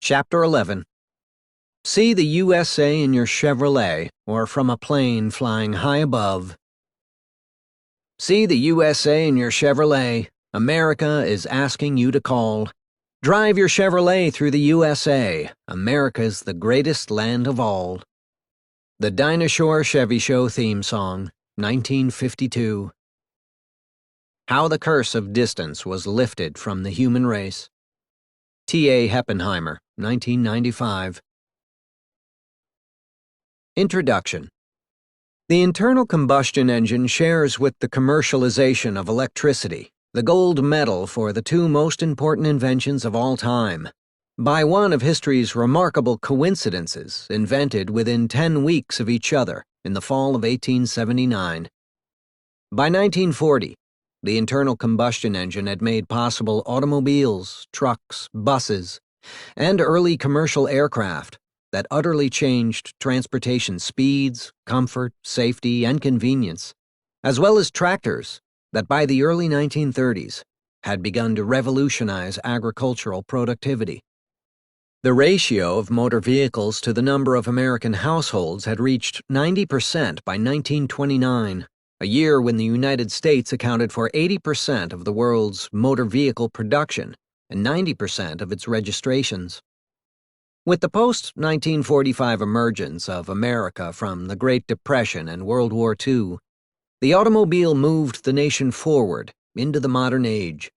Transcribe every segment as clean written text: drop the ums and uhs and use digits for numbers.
Chapter 11. See the USA in your Chevrolet or from a plane flying high above. See the USA in your Chevrolet. America is asking you to call. Drive your Chevrolet through the USA. America's the greatest land of all. The Dinah Shore Chevy Show theme song, 1952. How the Curse of Distance Was Lifted from the Human Race. T.A. Heppenheimer, 1995. Introduction. The internal combustion engine shares with the commercialization of electricity the gold medal for the two most important inventions of all time, by one of history's remarkable coincidences invented within 10 weeks of each other in the fall of 1879. By 1940, the internal combustion engine had made possible automobiles, trucks, buses, and early commercial aircraft that utterly changed transportation speeds, comfort, safety, and convenience, as well as tractors that by the early 1930s had begun to revolutionize agricultural productivity. The ratio of motor vehicles to the number of American households had reached 90% by 1929, a year when the United States accounted for 80% of the world's motor vehicle production and 90% of its registrations. With the post-1945 emergence of America from the Great Depression and World War II, the automobile moved the nation forward into the modern age.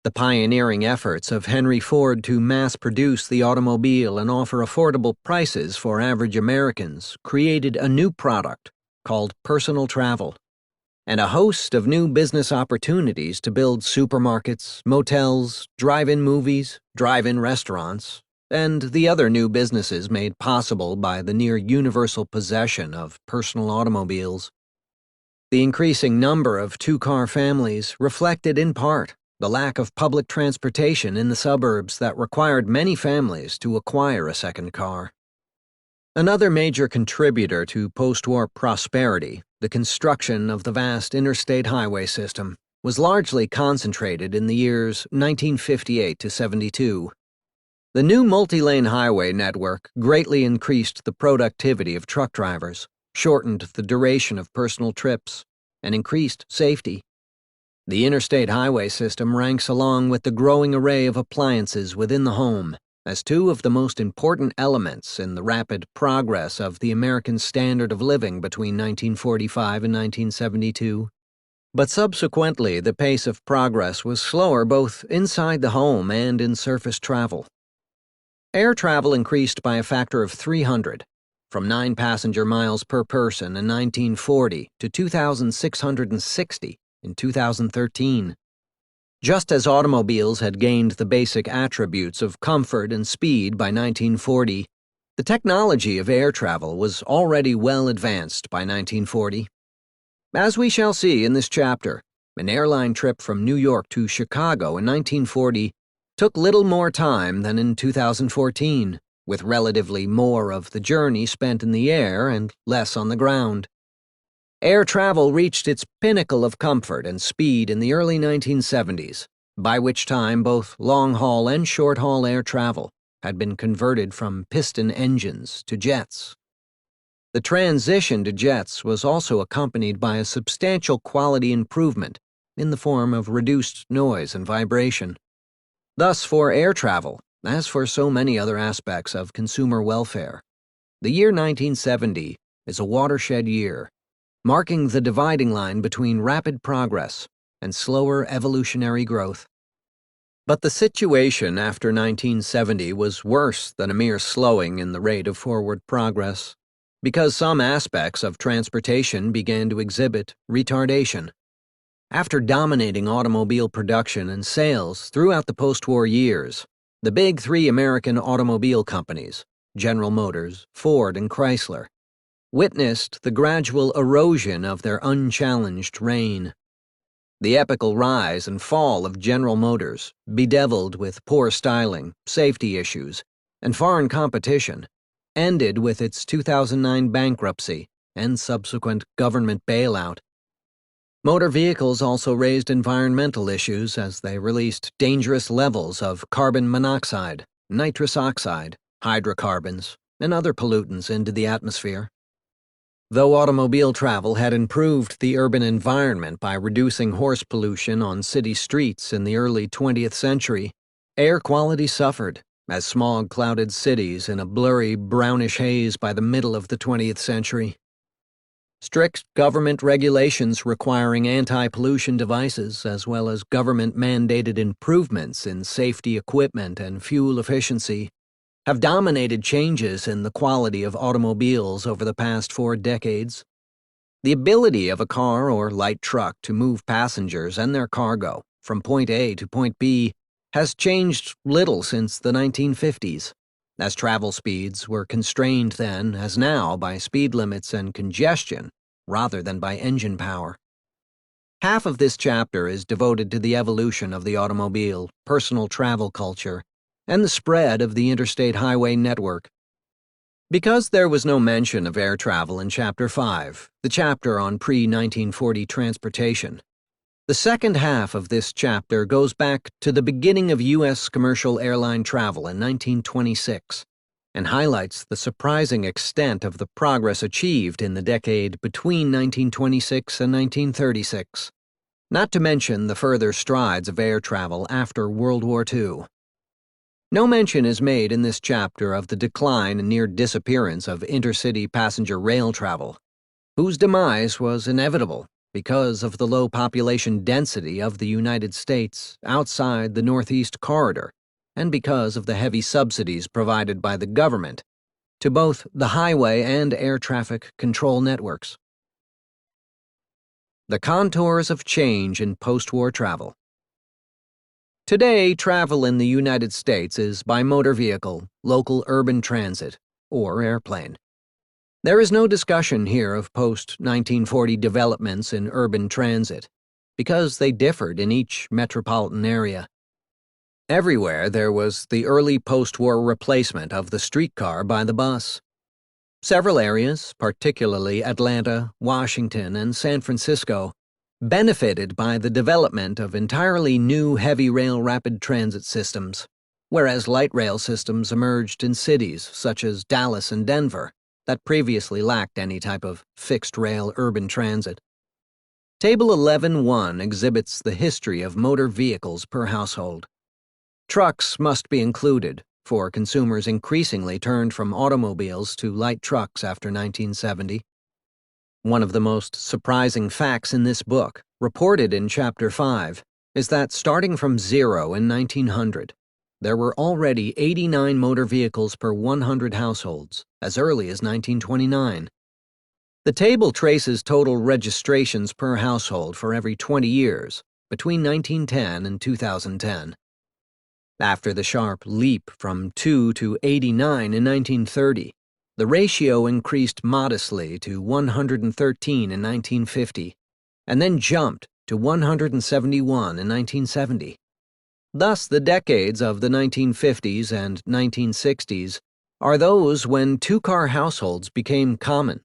The pioneering efforts of Henry Ford to mass-produce the automobile and offer affordable prices for average Americans created a new product called personal travel, and a host of new business opportunities to build supermarkets, motels, drive-in movies, drive-in restaurants, and the other new businesses made possible by the near-universal possession of personal automobiles. The increasing number of two-car families reflected in part the lack of public transportation in the suburbs that required many families to acquire a second car. Another major contributor to post-war prosperity, the construction of the vast interstate highway system, was largely concentrated in the years 1958 to 72. The new multi-lane highway network greatly increased the productivity of truck drivers, shortened the duration of personal trips, and increased safety. The interstate highway system ranks along with the growing array of appliances within the home as two of the most important elements in the rapid progress of the American standard of living between 1945 and 1972. But subsequently, the pace of progress was slower both inside the home and in surface travel. Air travel increased by a factor of 300, from 9 passenger miles per person in 1940 to 2,660 in 2013. Just as automobiles had gained the basic attributes of comfort and speed by 1940, the technology of air travel was already well advanced by 1940. As we shall see in this chapter, an airline trip from New York to Chicago in 1940 took little more time than in 2014, with relatively more of the journey spent in the air and less on the ground. Air travel reached its pinnacle of comfort and speed in the early 1970s, by which time both long-haul and short-haul air travel had been converted from piston engines to jets. The transition to jets was also accompanied by a substantial quality improvement in the form of reduced noise and vibration. Thus, for air travel, as for so many other aspects of consumer welfare, the year 1970 is a watershed year, marking the dividing line between rapid progress and slower evolutionary growth. But the situation after 1970 was worse than a mere slowing in the rate of forward progress, because some aspects of transportation began to exhibit retardation. After dominating automobile production and sales throughout the post-war years, the big three American automobile companies, General Motors, Ford, and Chrysler, witnessed the gradual erosion of their unchallenged reign. The epical rise and fall of General Motors, bedeviled with poor styling, safety issues, and foreign competition, ended with its 2009 bankruptcy and subsequent government bailout. Motor vehicles also raised environmental issues as they released dangerous levels of carbon monoxide, nitrous oxide, hydrocarbons, and other pollutants into the atmosphere. Though automobile travel had improved the urban environment by reducing horse pollution on city streets in the early 20th century, air quality suffered as smog clouded cities in a blurry, brownish haze by the middle of the 20th century. Strict government regulations requiring anti-pollution devices, as well as government-mandated improvements in safety equipment and fuel efficiency, have dominated changes in the quality of automobiles over the past 4 decades. The ability of a car or light truck to move passengers and their cargo from point A to point B has changed little since the 1950s, as travel speeds were constrained then as now by speed limits and congestion rather than by engine power. Half of this chapter is devoted to the evolution of the automobile, personal travel culture, and the spread of the interstate highway network. Because there was no mention of air travel in Chapter 5, the chapter on pre-1940 transportation, the second half of this chapter goes back to the beginning of U.S. commercial airline travel in 1926 and highlights the surprising extent of the progress achieved in the decade between 1926 and 1936, not to mention the further strides of air travel after World War II. No mention is made in this chapter of the decline and near disappearance of intercity passenger rail travel, whose demise was inevitable because of the low population density of the United States outside the Northeast Corridor and because of the heavy subsidies provided by the government to both the highway and air traffic control networks. The contours of change in post-war travel. Today, travel in the United States is by motor vehicle, local urban transit, or airplane. There is no discussion here of post-1940 developments in urban transit, because they differed in each metropolitan area. Everywhere there was the early post-war replacement of the streetcar by the bus. Several areas, particularly Atlanta, Washington, and San Francisco, benefited by the development of entirely new heavy rail rapid transit systems, whereas light rail systems emerged in cities such as Dallas and Denver that previously lacked any type of fixed rail urban transit. Table 11.1 exhibits the history of motor vehicles per household. Trucks must be included, for consumers increasingly turned from automobiles to light trucks after 1970. One of the most surprising facts in this book, reported in Chapter 5, is that starting from 0 in 1900, there were already 89 motor vehicles per 100 households, as early as 1929. The table traces total registrations per household for every 20 years, between 1910 and 2010. After the sharp leap from 2 to 89 in 1930, the ratio increased modestly to 113 in 1950, and then jumped to 171 in 1970. Thus, the decades of the 1950s and 1960s are those when two-car households became common.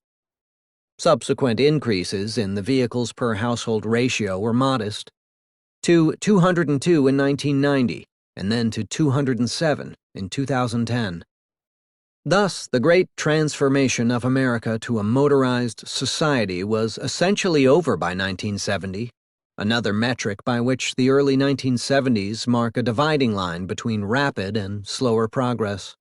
Subsequent increases in the vehicles per household ratio were modest, to 202 in 1990, and then to 207 in 2010. Thus, the great transformation of America to a motorized society was essentially over by 1970, another metric by which the early 1970s mark a dividing line between rapid and slower progress.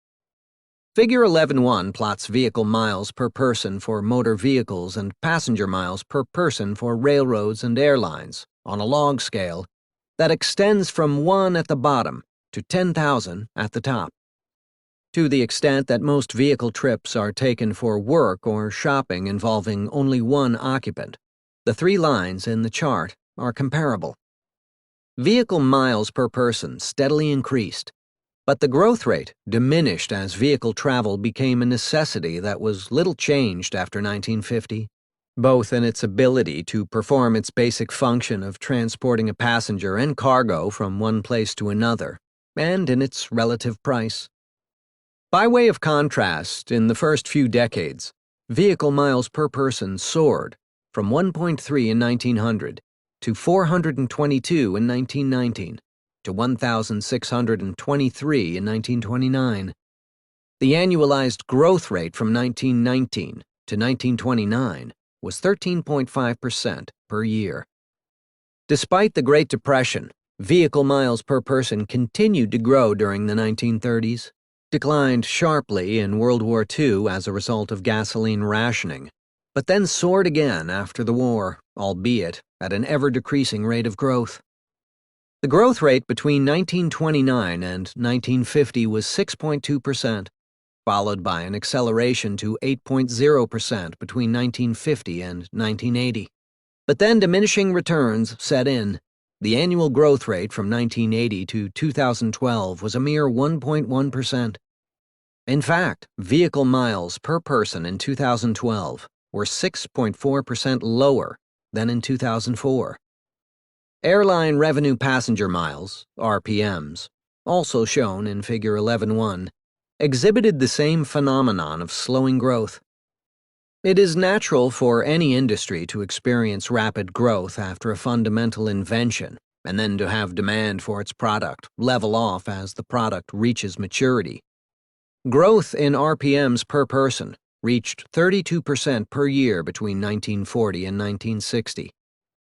Figure 11.1 plots vehicle miles per person for motor vehicles and passenger miles per person for railroads and airlines on a log scale that extends from 1 at the bottom to 10,000 at the top. To the extent that most vehicle trips are taken for work or shopping involving only one occupant, the 3 lines in the chart are comparable. Vehicle miles per person steadily increased, but the growth rate diminished as vehicle travel became a necessity that was little changed after 1950, both in its ability to perform its basic function of transporting a passenger and cargo from one place to another, and in its relative price. By way of contrast, in the first few decades, vehicle miles per person soared from 1.3 in 1900 to 422 in 1919 to 1,623 in 1929. The annualized growth rate from 1919 to 1929 was 13.5% per year. Despite the Great Depression, vehicle miles per person continued to grow during the 1930s, declined sharply in World War II as a result of gasoline rationing, but then soared again after the war, albeit at an ever-decreasing rate of growth. The growth rate between 1929 and 1950 was 6.2%, followed by an acceleration to 8.0% between 1950 and 1980. But then diminishing returns set in. The annual growth rate from 1980 to 2012 was a mere 1.1%. In fact, vehicle miles per person in 2012 were 6.4% lower than in 2004. Airline revenue passenger miles, RPMs, also shown in Figure 11.1, exhibited the same phenomenon of slowing growth. It is natural for any industry to experience rapid growth after a fundamental invention, and then to have demand for its product level off as the product reaches maturity. Growth in RPMs per person reached 32% per year between 1940 and 1960,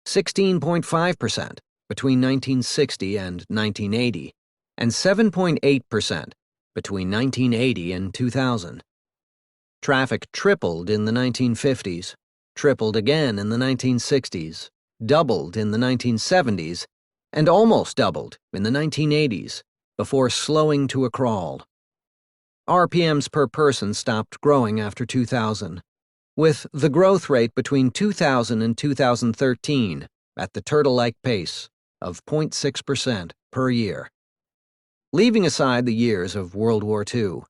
16.5% between 1960 and 1980, and 7.8% between 1980 and 2000. Traffic tripled in the 1950s, tripled again in the 1960s, doubled in the 1970s, and almost doubled in the 1980s, before slowing to a crawl. RPMs per person stopped growing after 2000, with the growth rate between 2000 and 2013 at the turtle-like pace of 0.6% per year. Leaving aside the years of World War II,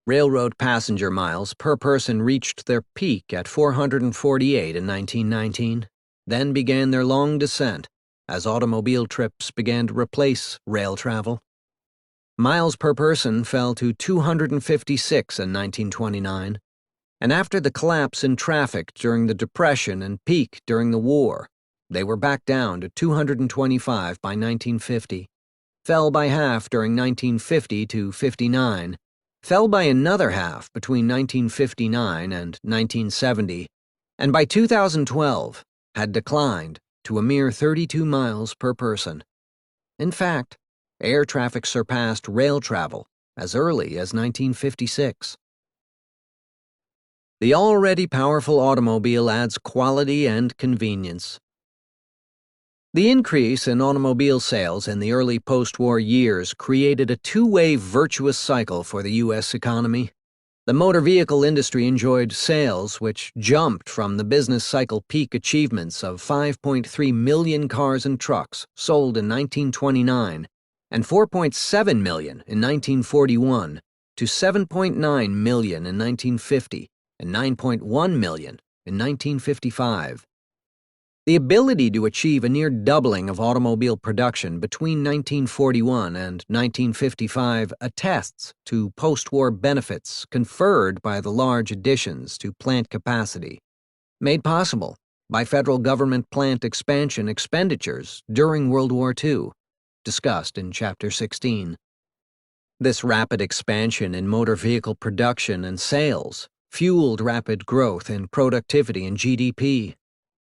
railroad passenger miles per person reached their peak at 448 in 1919, then began their long descent as automobile trips began to replace rail travel. Miles per person fell to 256 in 1929, and after the collapse in traffic during the Depression and peak during the war, they were back down to 225 by 1950, fell by half during 1950 to 59, fell by another half between 1959 and 1970, and by 2012 had declined to a mere 32 miles per person. In fact, air traffic surpassed rail travel as early as 1956. The already powerful automobile adds quality and convenience. The increase in automobile sales in the early post-war years created a two-way virtuous cycle for the U.S. economy. The motor vehicle industry enjoyed sales which jumped from the business cycle peak achievements of 5.3 million cars and trucks sold in 1929 and 4.7 million in 1941 to 7.9 million in 1950 and 9.1 million in 1955. The ability to achieve a near doubling of automobile production between 1941 and 1955 attests to post-war benefits conferred by the large additions to plant capacity, made possible by federal government plant expansion expenditures during World War II, discussed in Chapter 16. This rapid expansion in motor vehicle production and sales fueled rapid growth in productivity and GDP.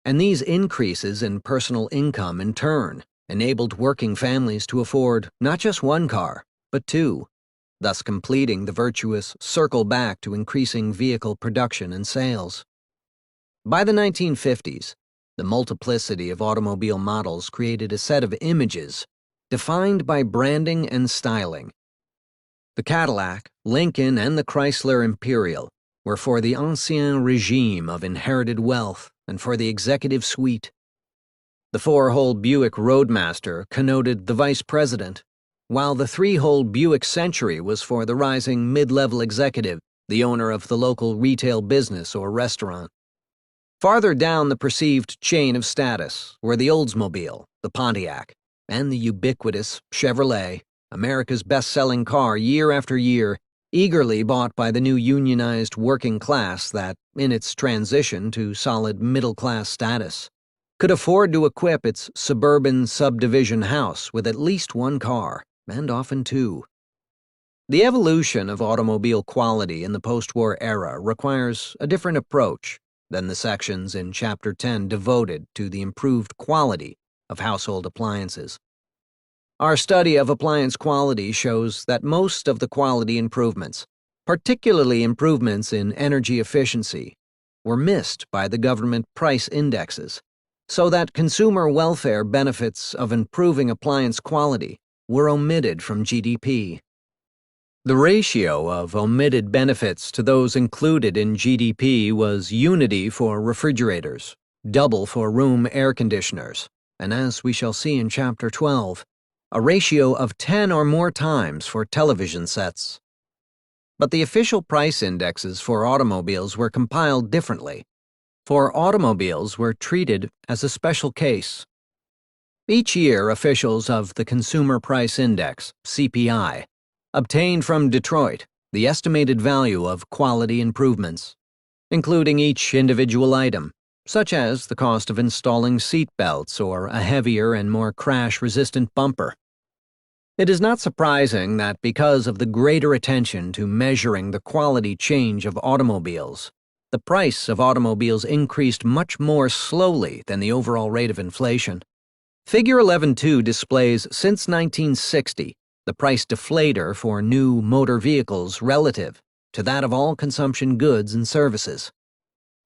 And these increases in personal income, in turn, enabled working families to afford not just one car, but two, thus completing the virtuous circle back to increasing vehicle production and sales. By the 1950s, the multiplicity of automobile models created a set of images defined by branding and styling. The Cadillac, Lincoln, and the Chrysler Imperial were for the ancien regime of inherited wealth and for the executive suite. The four-hole Buick Roadmaster connoted the vice president, while the three-hole Buick Century was for the rising mid-level executive, the owner of the local retail business or restaurant. Farther down the perceived chain of status were the Oldsmobile, the Pontiac, and the ubiquitous Chevrolet, America's best-selling car year after year, eagerly bought by the new unionized working class that, in its transition to solid middle-class status, could afford to equip its suburban subdivision house with at least one car, and often two. The evolution of automobile quality in the post-war era requires a different approach than the sections in Chapter 10 devoted to the improved quality of household appliances. Our study of appliance quality shows that most of the quality improvements, particularly improvements in energy efficiency, were missed by the government price indexes, so that consumer welfare benefits of improving appliance quality were omitted from GDP. The ratio of omitted benefits to those included in GDP was unity for refrigerators, double for room air conditioners, and as we shall see in Chapter 12, a ratio of 10 or more times for television sets. But the official price indexes for automobiles were compiled differently, for automobiles were treated as a special case. Each year, officials of the Consumer Price Index, CPI, obtained from Detroit the estimated value of quality improvements, including each individual item, such as the cost of installing seat belts or a heavier and more crash-resistant bumper. It is not surprising that because of the greater attention to measuring the quality change of automobiles, the price of automobiles increased much more slowly than the overall rate of inflation. Figure 11.2 displays since 1960 the price deflator for new motor vehicles relative to that of all consumption goods and services.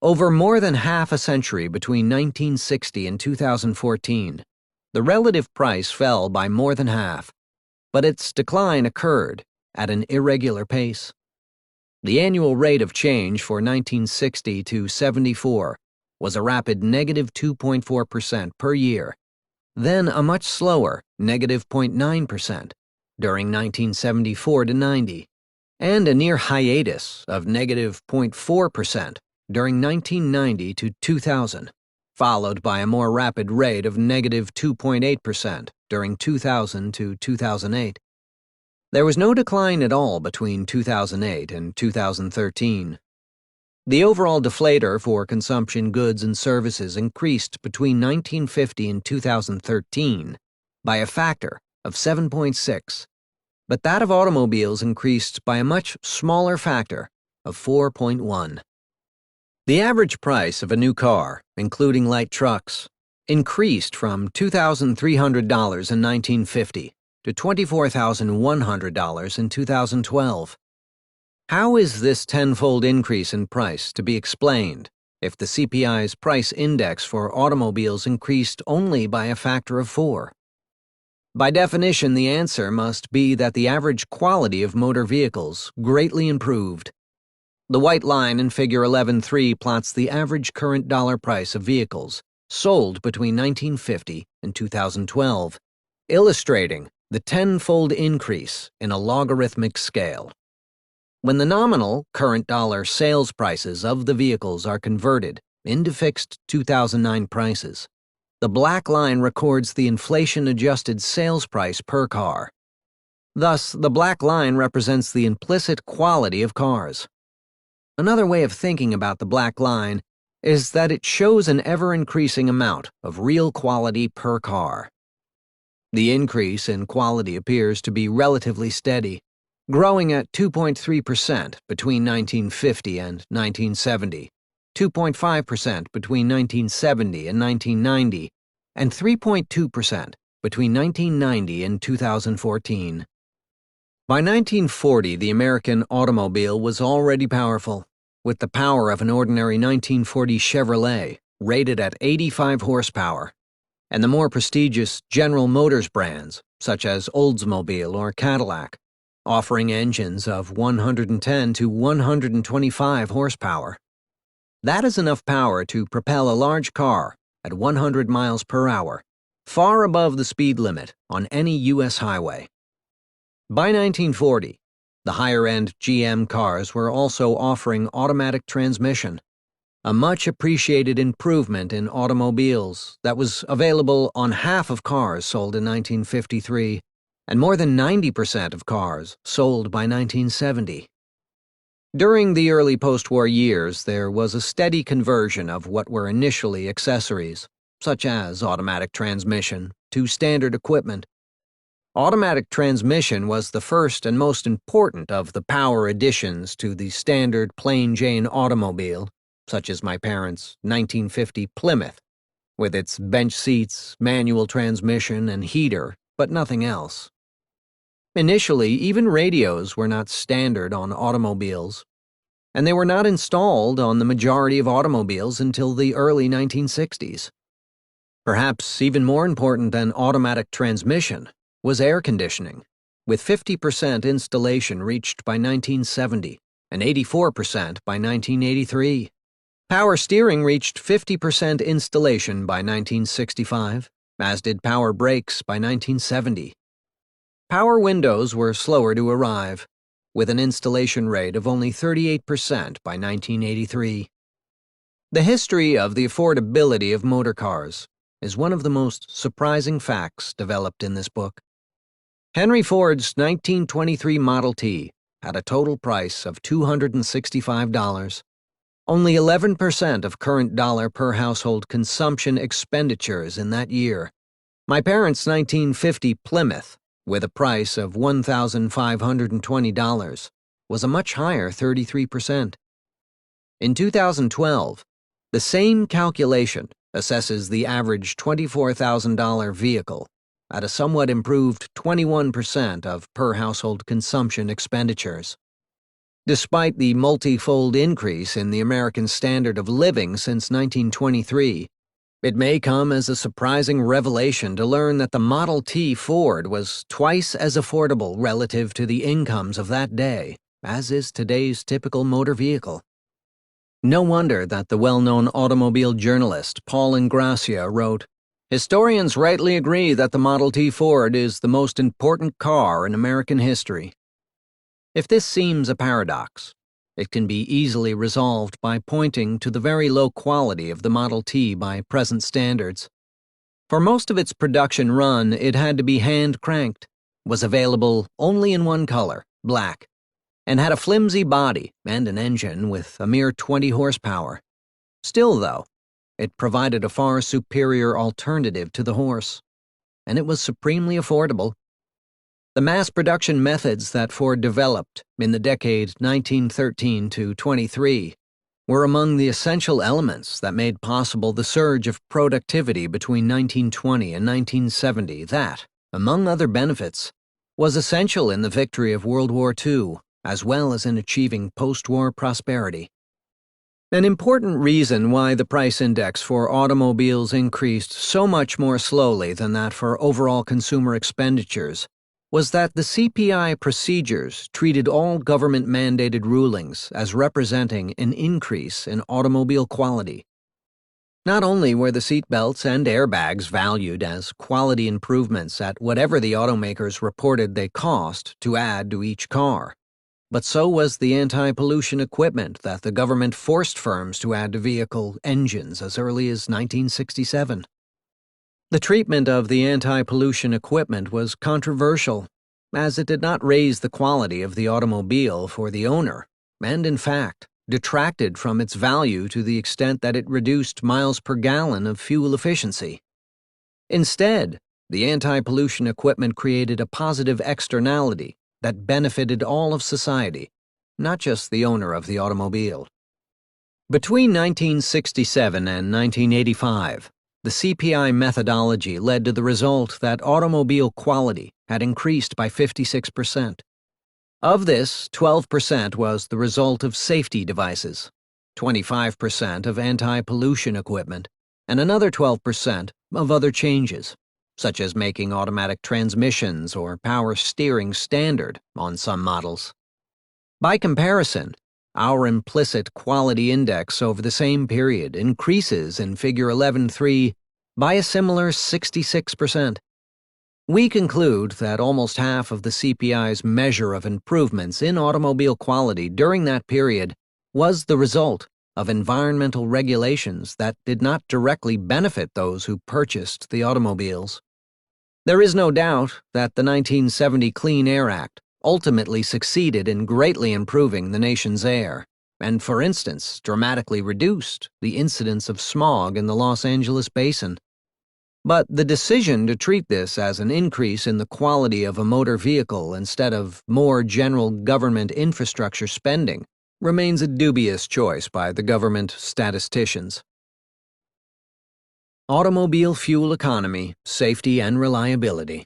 Over more than half a century between 1960 and 2014, the relative price fell by more than half, but its decline occurred at an irregular pace. The annual rate of change for 1960 to 74 was a rapid negative 2.4% per year, then a much slower negative 0.9% during 1974 to 90, and a near hiatus of negative 0.4% during 1990 to 2000, followed by a more rapid rate of negative 2.8% during 2000 to 2008. There was no decline at all between 2008 and 2013. The overall deflator for consumption goods and services increased between 1950 and 2013 by a factor of 7.6, but that of automobiles increased by a much smaller factor of 4.1. The average price of a new car, including light trucks, increased from $2,300 in 1950 to $24,100 in 2012. How is this tenfold increase in price to be explained if the CPI's price index for automobiles increased only by a factor of 4? By definition, the answer must be that the average quality of motor vehicles greatly improved. The white line in Figure 11.3 plots the average current dollar price of vehicles sold between 1950 and 2012, illustrating the tenfold increase in a logarithmic scale. When the nominal current dollar sales prices of the vehicles are converted into fixed 2009 prices, the black line records the inflation-adjusted sales price per car. Thus, the black line represents the implicit quality of cars. Another way of thinking about the black line is that it shows an ever-increasing amount of real quality per car. The increase in quality appears to be relatively steady, growing at 2.3% between 1950 and 1970, 2.5% between 1970 and 1990, and 3.2% between 1990 and 2014. By 1940, the American automobile was already powerful, with the power of an ordinary 1940 Chevrolet rated at 85 horsepower, and the more prestigious General Motors brands, such as Oldsmobile or Cadillac, offering engines of 110 to 125 horsepower. That is enough power to propel a large car at 100 miles per hour, far above the speed limit on any U.S. highway. By 1940, the higher-end GM cars were also offering automatic transmission, a much-appreciated improvement in automobiles that was available on half of cars sold in 1953 and more than 90% of cars sold by 1970. During the early post-war years, there was a steady conversion of what were initially accessories, such as automatic transmission, to standard equipment. Automatic transmission was the first and most important of the power additions to the standard plain Jane automobile, such as my parents' 1950 Plymouth, with its bench seats, manual transmission, and heater, but nothing else. Initially, even radios were not standard on automobiles, and they were not installed on the majority of automobiles until the early 1960s. Perhaps even more important than automatic transmission was air conditioning, with 50% installation reached by 1970 and 84% by 1983. Power steering reached 50% installation by 1965, as did power brakes by 1970. Power windows were slower to arrive, with an installation rate of only 38% by 1983. The history of the affordability of motor cars is one of the most surprising facts developed in this book. Henry Ford's 1923 Model T had a total price of $265, only 11% of current dollar per household consumption expenditures in that year. My parents' 1950 Plymouth, with a price of $1,520, was a much higher 33%. In 2012, the same calculation assesses the average $24,000 vehicle at a somewhat improved 21% of per household consumption expenditures. Despite the multi-fold increase in the American standard of living since 1923, it may come as a surprising revelation to learn that the Model T Ford was twice as affordable relative to the incomes of that day, as is today's typical motor vehicle. No wonder that the well-known automobile journalist Paul Ingrassia wrote, "Historians rightly agree that the Model T Ford is the most important car in American history." If this seems a paradox, it can be easily resolved by pointing to the very low quality of the Model T by present standards. For most of its production run, it had to be hand-cranked, was available only in one color, black, and had a flimsy body and an engine with a mere 20 horsepower. Still, though, it provided a far superior alternative to the horse, and it was supremely affordable. The mass production methods that Ford developed in the decade 1913 to 23 were among the essential elements that made possible the surge of productivity between 1920 and 1970 that, among other benefits, was essential in the victory of World War II, as well as in achieving post-war prosperity. An important reason why the price index for automobiles increased so much more slowly than that for overall consumer expenditures was that the CPI procedures treated all government-mandated rulings as representing an increase in automobile quality. Not only were the seatbelts and airbags valued as quality improvements at whatever the automakers reported they cost to add to each car, but so was the anti-pollution equipment that the government forced firms to add to vehicle engines as early as 1967. The treatment of the anti-pollution equipment was controversial, as it did not raise the quality of the automobile for the owner, and in fact, detracted from its value to the extent that it reduced miles per gallon of fuel efficiency. Instead, the anti-pollution equipment created a positive externality that benefited all of society, not just the owner of the automobile. Between 1967 and 1985, the CPI methodology led to the result that automobile quality had increased by 56%. Of this, 12% was the result of safety devices, 25% of anti-pollution equipment, and another 12% of other changes, such as making automatic transmissions or power steering standard on some models. By comparison, our implicit quality index over the same period increases in Figure 11.3 by a similar 66%. We conclude that almost half of the CPI's measure of improvements in automobile quality during that period was the result of environmental regulations that did not directly benefit those who purchased the automobiles. There is no doubt that the 1970 Clean Air Act ultimately succeeded in greatly improving the nation's air, and, for instance, dramatically reduced the incidence of smog in the Los Angeles basin. But the decision to treat this as an increase in the quality of a motor vehicle instead of more general government infrastructure spending remains a dubious choice by the government statisticians. Automobile fuel economy, safety, and reliability.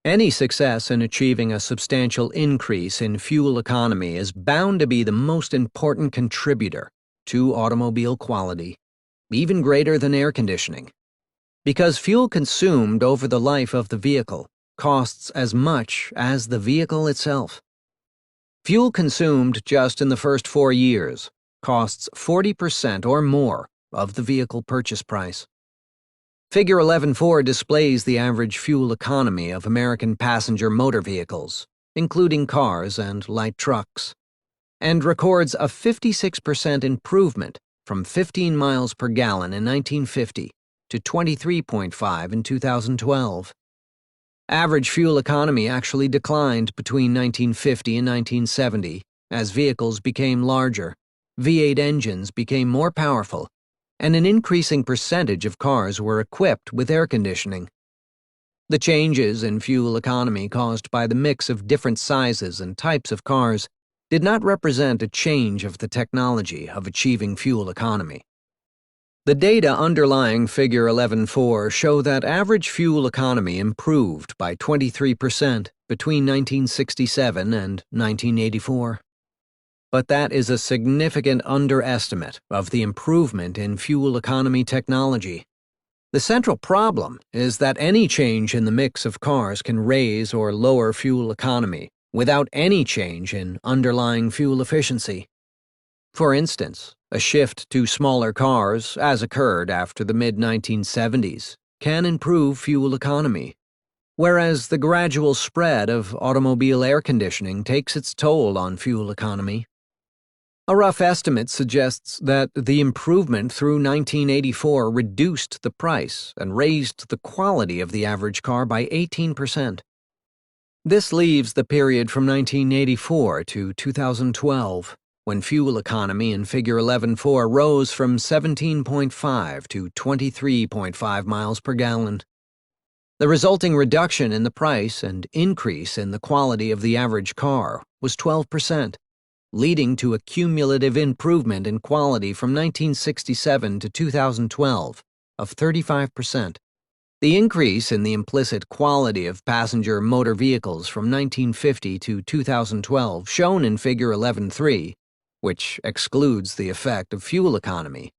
Any success in achieving a substantial increase in fuel economy is bound to be the most important contributor to automobile quality, even greater than air conditioning. Because fuel consumed over the life of the vehicle costs as much as the vehicle itself. Fuel consumed just in the first 4 years costs 40% or more of the vehicle purchase price. Figure 11.4 displays the average fuel economy of American passenger motor vehicles, including cars and light trucks, and records a 56% improvement from 15 miles per gallon in 1950 to 23.5 in 2012. Average fuel economy actually declined between 1950 and 1970 as vehicles became larger, V8 engines became more powerful, and an increasing percentage of cars were equipped with air conditioning. The changes in fuel economy caused by the mix of different sizes and types of cars did not represent a change of the technology of achieving fuel economy. The data underlying Figure 11.4 show that average fuel economy improved by 23% between 1967 and 1984. But that is a significant underestimate of the improvement in fuel economy technology. The central problem is that any change in the mix of cars can raise or lower fuel economy without any change in underlying fuel efficiency. For instance, a shift to smaller cars, as occurred after the mid-1970s, can improve fuel economy, whereas the gradual spread of automobile air conditioning takes its toll on fuel economy. A rough estimate suggests that the improvement through 1984 reduced the price and raised the quality of the average car by 18%. This leaves the period from 1984 to 2012, when fuel economy in Figure 11.4 rose from 17.5 to 23.5 miles per gallon. The resulting reduction in the price and increase in the quality of the average car was 12%, leading to a cumulative improvement in quality from 1967 to 2012 of 35%. The increase in the implicit quality of passenger motor vehicles from 1950 to 2012, shown in Figure 11.3, which excludes the effect of fuel economy,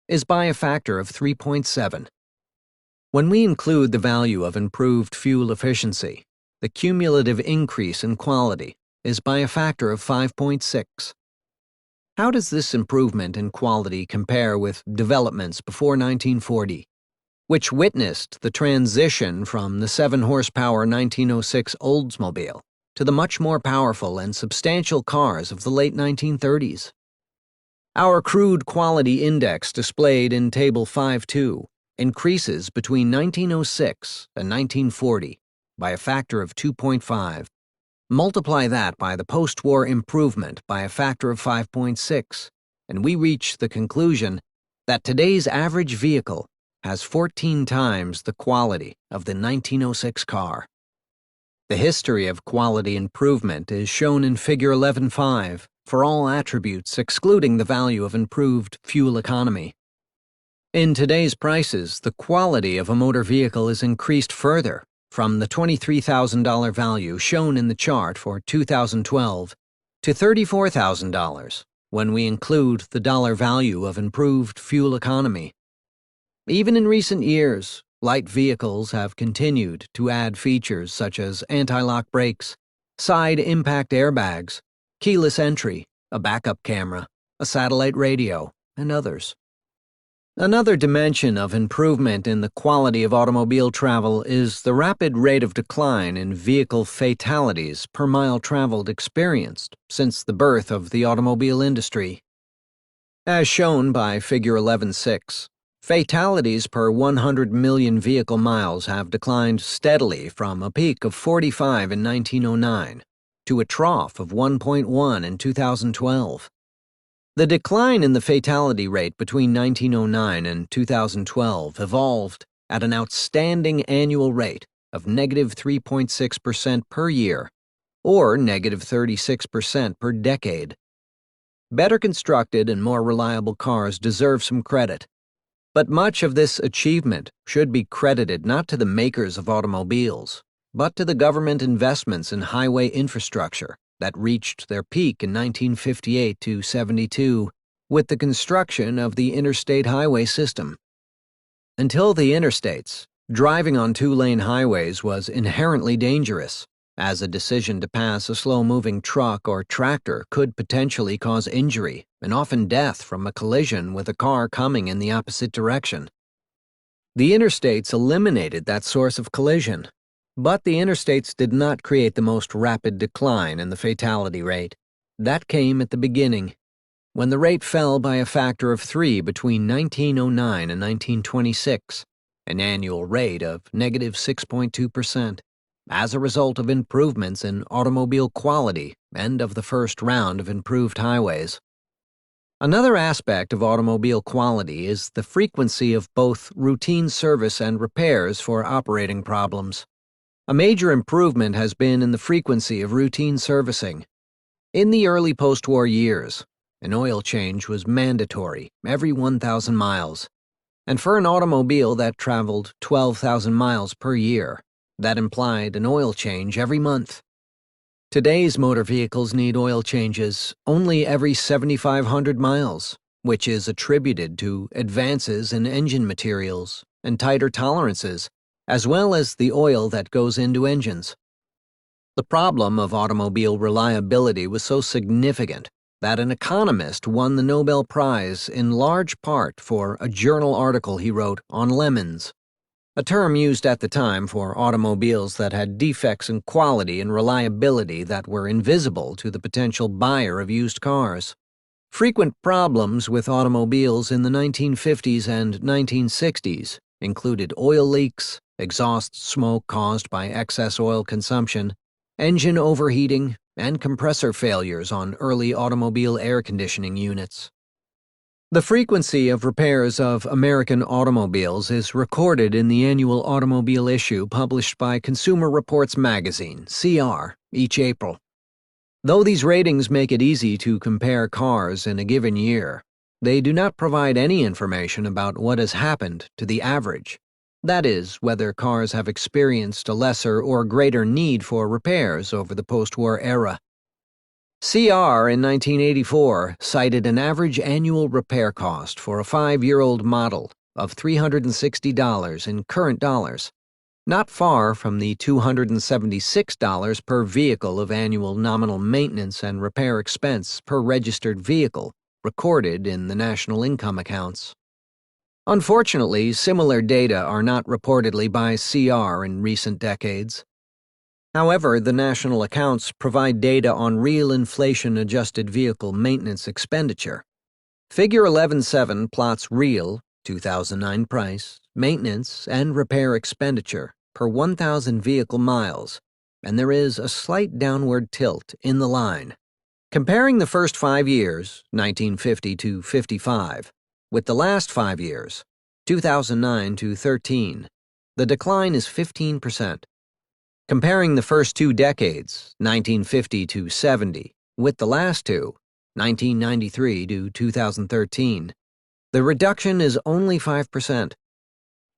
is by a factor of 3.7. When we include the value of improved fuel efficiency, the cumulative increase in quality is by a factor of 5.6. How does this improvement in quality compare with developments before 1940, which witnessed the transition from the 7-horsepower 1906 Oldsmobile to the much more powerful and substantial cars of the late 1930s? Our crude quality index displayed in Table 5.2 increases between 1906 and 1940 by a factor of 2.5. Multiply that by the post-war improvement by a factor of 5.6, and we reach the conclusion that today's average vehicle has 14 times the quality of the 1906 car. The history of quality improvement is shown in Figure 11.5 for all attributes excluding the value of improved fuel economy. In today's prices, the quality of a motor vehicle is increased further from the $23,000 value shown in the chart for 2012 to $34,000 when we include the dollar value of improved fuel economy. Even in recent years, light vehicles have continued to add features such as anti-lock brakes, side impact airbags, keyless entry, a backup camera, a satellite radio, and others. Another dimension of improvement in the quality of automobile travel is the rapid rate of decline in vehicle fatalities per mile traveled experienced since the birth of the automobile industry. As shown by Figure 11.6, fatalities per 100 million vehicle miles have declined steadily from a peak of 45 in 1909 to a trough of 1.1 in 2012. The decline in the fatality rate between 1909 and 2012 evolved at an outstanding annual rate of negative 3.6% per year, or negative 36% per decade. Better constructed and more reliable cars deserve some credit. But much of this achievement should be credited not to the makers of automobiles, but to the government investments in highway infrastructure that reached their peak in 1958 to 72 with the construction of the interstate highway system. Until the interstates, driving on two-lane highways was inherently dangerous, as a decision to pass a slow-moving truck or tractor could potentially cause injury and often death from a collision with a car coming in the opposite direction. The interstates eliminated that source of collision, but the interstates did not create the most rapid decline in the fatality rate. That came at the beginning, when the rate fell by a factor of 3 between 1909 and 1926, an annual rate of negative 6.2%. As a result of improvements in automobile quality and of the first round of improved highways. Another aspect of automobile quality is the frequency of both routine service and repairs for operating problems. A major improvement has been in the frequency of routine servicing. In the early post-war years, an oil change was mandatory every 1,000 miles, and for an automobile that traveled 12,000 miles per year, that implied an oil change every month. Today's motor vehicles need oil changes only every 7,500 miles, which is attributed to advances in engine materials and tighter tolerances, as well as the oil that goes into engines. The problem of automobile reliability was so significant that an economist won the Nobel Prize in large part for a journal article he wrote on lemons, a term used at the time for automobiles that had defects in quality and reliability that were invisible to the potential buyer of used cars. Frequent problems with automobiles in the 1950s and 1960s included oil leaks, exhaust smoke caused by excess oil consumption, engine overheating, and compressor failures on early automobile air conditioning units. The frequency of repairs of American automobiles is recorded in the annual automobile issue published by Consumer Reports magazine, CR, each April. Though these ratings make it easy to compare cars in a given year, they do not provide any information about what has happened to the average. That is, whether cars have experienced a lesser or greater need for repairs over the post-war era. CR in 1984 cited an average annual repair cost for a 5-year-old model of $360 in current dollars, not far from the $276 per vehicle of annual nominal maintenance and repair expense per registered vehicle recorded in the national income accounts. Unfortunately, similar data are not reportedly by CR in recent decades. However, the national accounts provide data on real inflation-adjusted vehicle maintenance expenditure. Figure 11.7 plots real, 2009 price, maintenance, and repair expenditure per 1,000 vehicle miles, and there is a slight downward tilt in the line. Comparing the first 5 years, 1950 to 55, with the last 5 years, 2009 to 13, the decline is 15%. Comparing the first 2 decades, 1950 to 70, with the last 2, 1993 to 2013, the reduction is only 5%.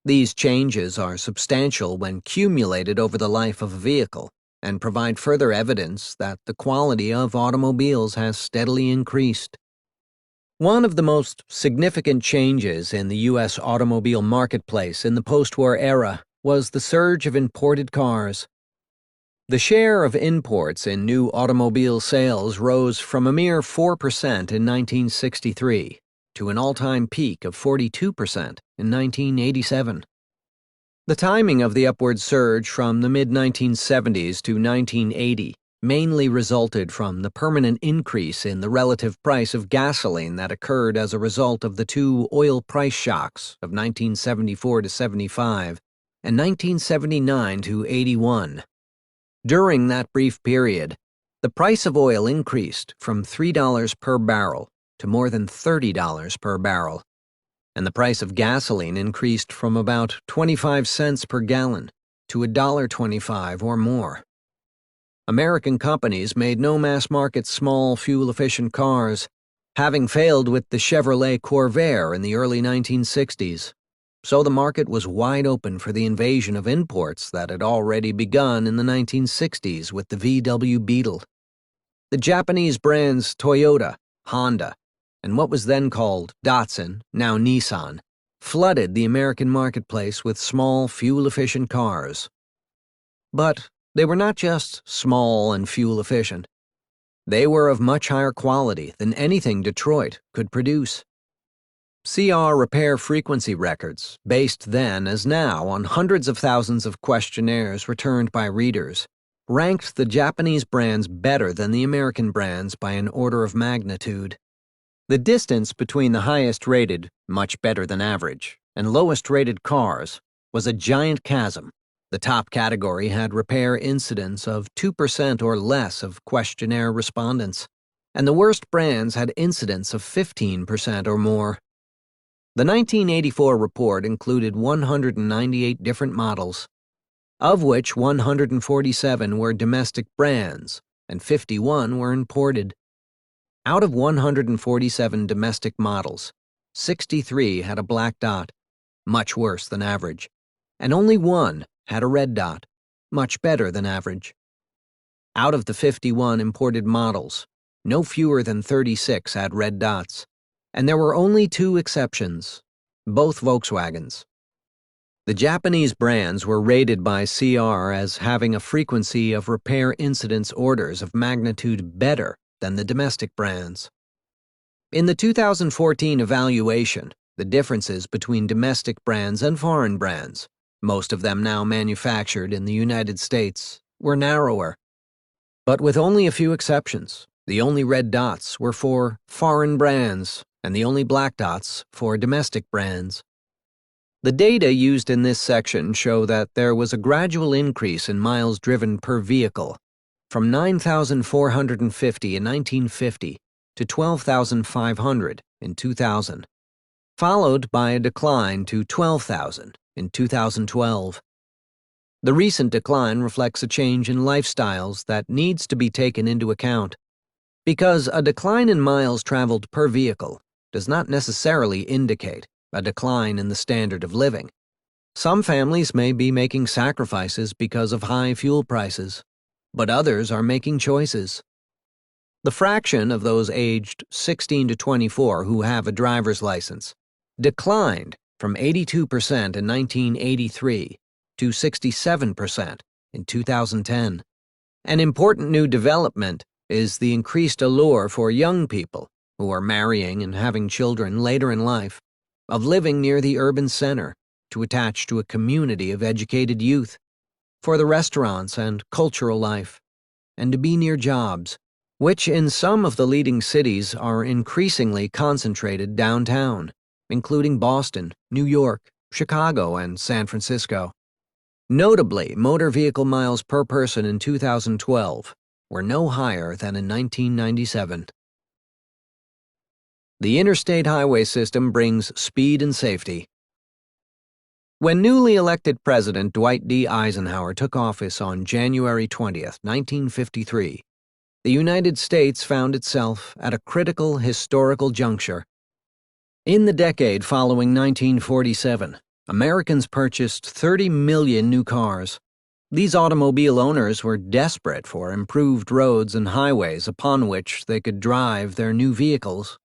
These changes are substantial when cumulated over the life of a vehicle and provide further evidence that the quality of automobiles has steadily increased. One of the most significant changes in the U.S. automobile marketplace in the post-war era was the surge of imported cars. The share of imports in new automobile sales rose from a mere 4% in 1963 to an all-time peak of 42% in 1987. The timing of the upward surge from the mid-1970s to 1980 mainly resulted from the permanent increase in the relative price of gasoline that occurred as a result of the 2 oil price shocks of 1974 to 75 and 1979 to 81. During that brief period, the price of oil increased from $3 per barrel to more than $30 per barrel, and the price of gasoline increased from about 25 cents per gallon to $1.25 or more. American companies made no mass-market small, fuel-efficient cars, having failed with the Chevrolet Corvair in the early 1960s. So the market was wide open for the invasion of imports that had already begun in the 1960s with the VW Beetle. The Japanese brands Toyota, Honda, and what was then called Datsun, now Nissan, flooded the American marketplace with small, fuel-efficient cars. But they were not just small and fuel-efficient. They were of much higher quality than anything Detroit could produce. CR repair frequency records, based then as now on hundreds of thousands of questionnaires returned by readers, ranked the Japanese brands better than the American brands by an order of magnitude. The distance between the highest-rated, much better than average, and lowest-rated cars was a giant chasm. The top category had repair incidents of 2% or less of questionnaire respondents, and the worst brands had incidents of 15% or more. The 1984 report included 198 different models, of which 147 were domestic brands and 51 were imported. Out of 147 domestic models, 63 had a black dot, much worse than average, and only one had a red dot, much better than average. Out of the 51 imported models, no fewer than 36 had red dots, and there were only 2 exceptions, both Volkswagens. The Japanese brands were rated by CR as having a frequency of repair incidents orders of magnitude better than the domestic brands. In the 2014 evaluation, the differences between domestic brands and foreign brands, most of them now manufactured in the United States, were narrower. But with only a few exceptions, the only red dots were for foreign brands, and the only black dots for domestic brands. The data used in this section show that there was a gradual increase in miles driven per vehicle, from 9,450 in 1950 to 12,500 in 2000, followed by a decline to 12,000 in 2012. The recent decline reflects a change in lifestyles that needs to be taken into account, because a decline in miles traveled per vehicle does not necessarily indicate a decline in the standard of living. Some families may be making sacrifices because of high fuel prices, but others are making choices. The fraction of those aged 16 to 24 who have a driver's license declined from 82% in 1983 to 67% in 2010. An important new development is the increased allure for young people who are marrying and having children later in life of living near the urban center to attach to a community of educated youth, for the restaurants and cultural life, and to be near jobs, which in some of the leading cities are increasingly concentrated downtown, including Boston, New York, Chicago, and San Francisco. Notably, motor vehicle miles per person in 2012 were no higher than in 1997. The interstate highway system brings speed and safety. When newly elected President Dwight D. Eisenhower took office on January 20, 1953, the United States found itself at a critical historical juncture. In the decade following 1947, Americans purchased 30 million new cars. These automobile owners were desperate for improved roads and highways upon which they could drive their new vehicles.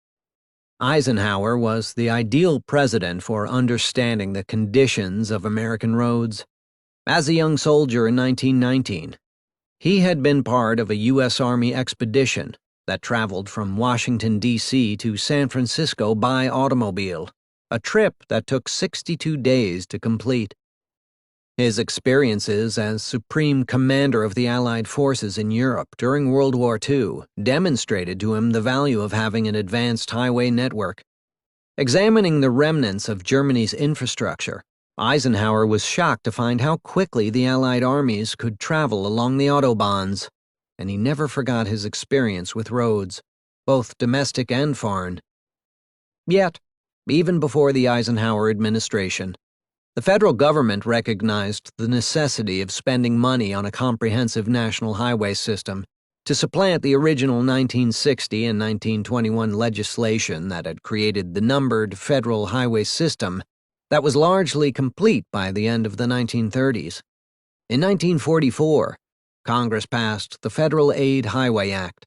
Eisenhower was the ideal president for understanding the conditions of American roads. As a young soldier in 1919, he had been part of a U.S. Army expedition that traveled from Washington, D.C. to San Francisco by automobile, a trip that took 62 days to complete. His experiences as Supreme Commander of the Allied forces in Europe during World War II demonstrated to him the value of having an advanced highway network. Examining the remnants of Germany's infrastructure, Eisenhower was shocked to find how quickly the Allied armies could travel along the autobahns, and he never forgot his experience with roads, both domestic and foreign. Yet, even before the Eisenhower administration. The federal government recognized the necessity of spending money on a comprehensive national highway system to supplant the original 1960 and 1921 legislation that had created the numbered federal highway system that was largely complete by the end of the 1930s. In 1944, Congress passed the Federal Aid Highway Act,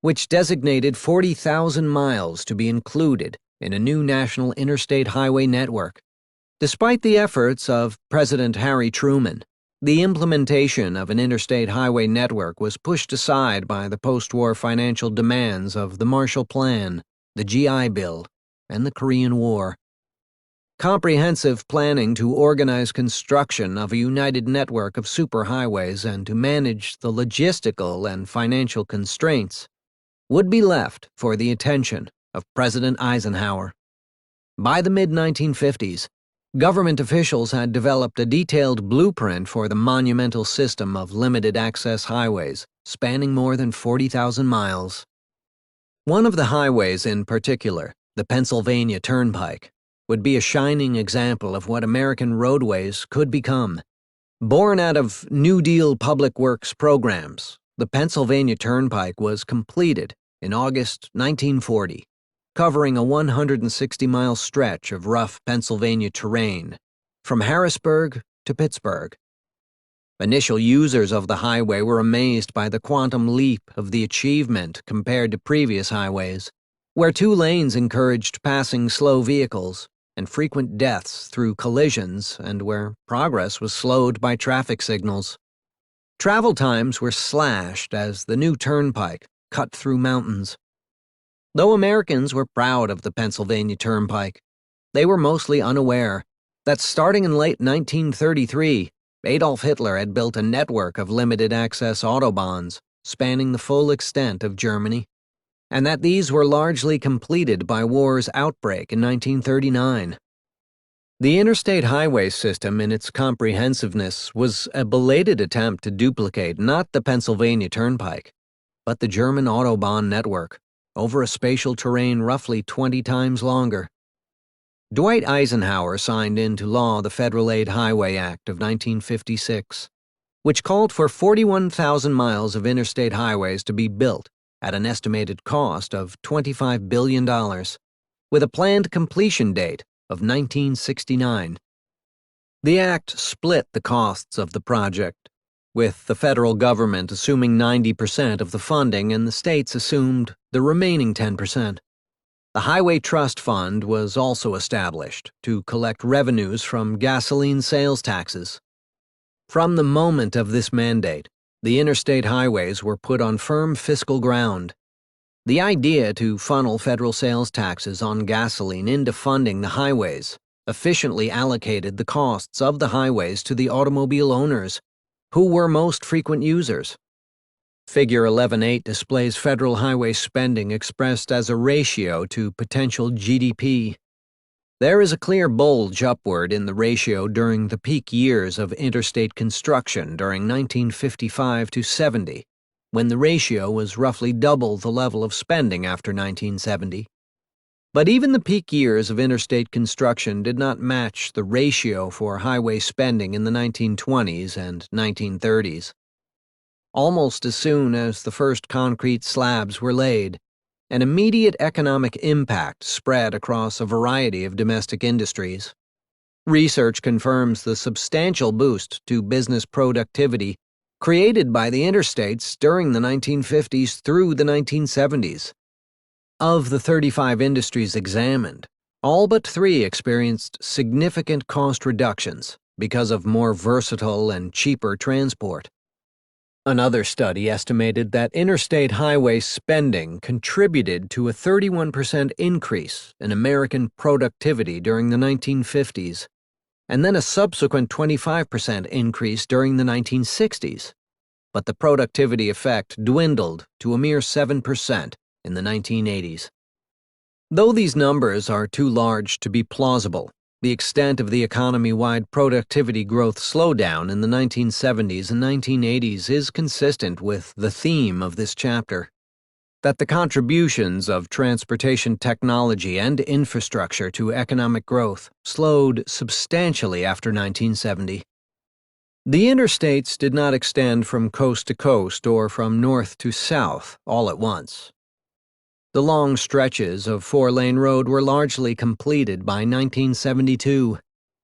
which designated 40,000 miles to be included in a new national interstate highway network. Despite the efforts of President Harry Truman, the implementation of an interstate highway network was pushed aside by the post-war financial demands of the Marshall Plan, the GI Bill, and the Korean War. Comprehensive planning to organize construction of a united network of superhighways and to manage the logistical and financial constraints would be left for the attention of President Eisenhower. By the mid-1950s, government officials had developed a detailed blueprint for the monumental system of limited-access highways spanning more than 40,000 miles. One of the highways in particular, the Pennsylvania Turnpike, would be a shining example of what American roadways could become. Born out of New Deal public works programs, the Pennsylvania Turnpike was completed in August 1940. Covering a 160-mile stretch of rough Pennsylvania terrain, from Harrisburg to Pittsburgh. Initial users of the highway were amazed by the quantum leap of the achievement compared to previous highways, where 2 lanes encouraged passing slow vehicles and frequent deaths through collisions and where progress was slowed by traffic signals. Travel times were slashed as the new turnpike cut through mountains. Though Americans were proud of the Pennsylvania Turnpike, they were mostly unaware that starting in late 1933, Adolf Hitler had built a network of limited-access autobahns spanning the full extent of Germany, and that these were largely completed by war's outbreak in 1939. The interstate highway system in its comprehensiveness was a belated attempt to duplicate not the Pennsylvania Turnpike, but the German Autobahn network, over a spatial terrain roughly 20 times longer. Dwight Eisenhower signed into law the Federal Aid Highway Act of 1956, which called for 41,000 miles of interstate highways to be built at an estimated cost of $25 billion, with a planned completion date of 1969. The act split the costs of the project, with the federal government assuming 90% of the funding and the states assumed the remaining 10%. The Highway Trust Fund was also established to collect revenues from gasoline sales taxes. From the moment of this mandate, the interstate highways were put on firm fiscal ground. The idea to funnel federal sales taxes on gasoline into funding the highways efficiently allocated the costs of the highways to the automobile owners, who were most frequent users. Figure 11.8 displays federal highway spending expressed as a ratio to potential GDP. There is a clear bulge upward in the ratio during the peak years of interstate construction during 1955 to 70, when the ratio was roughly double the level of spending after 1970. But even the peak years of interstate construction did not match the ratio for highway spending in the 1920s and 1930s. Almost as soon as the first concrete slabs were laid, an immediate economic impact spread across a variety of domestic industries. Research confirms the substantial boost to business productivity created by the interstates during the 1950s through the 1970s. Of the 35 industries examined, all but 3 experienced significant cost reductions because of more versatile and cheaper transport. Another study estimated that interstate highway spending contributed to a 31% increase in American productivity during the 1950s, and then a subsequent 25% increase during the 1960s. But the productivity effect dwindled to a mere 7% in the 1980s. Though these numbers are too large to be plausible, the extent of the economy-wide productivity growth slowdown in the 1970s and 1980s is consistent with the theme of this chapter. that the contributions of transportation technology and infrastructure to economic growth slowed substantially after 1970. The interstates did not extend from coast to coast or from north to south all at once. The long stretches of four-lane road were largely completed by 1972,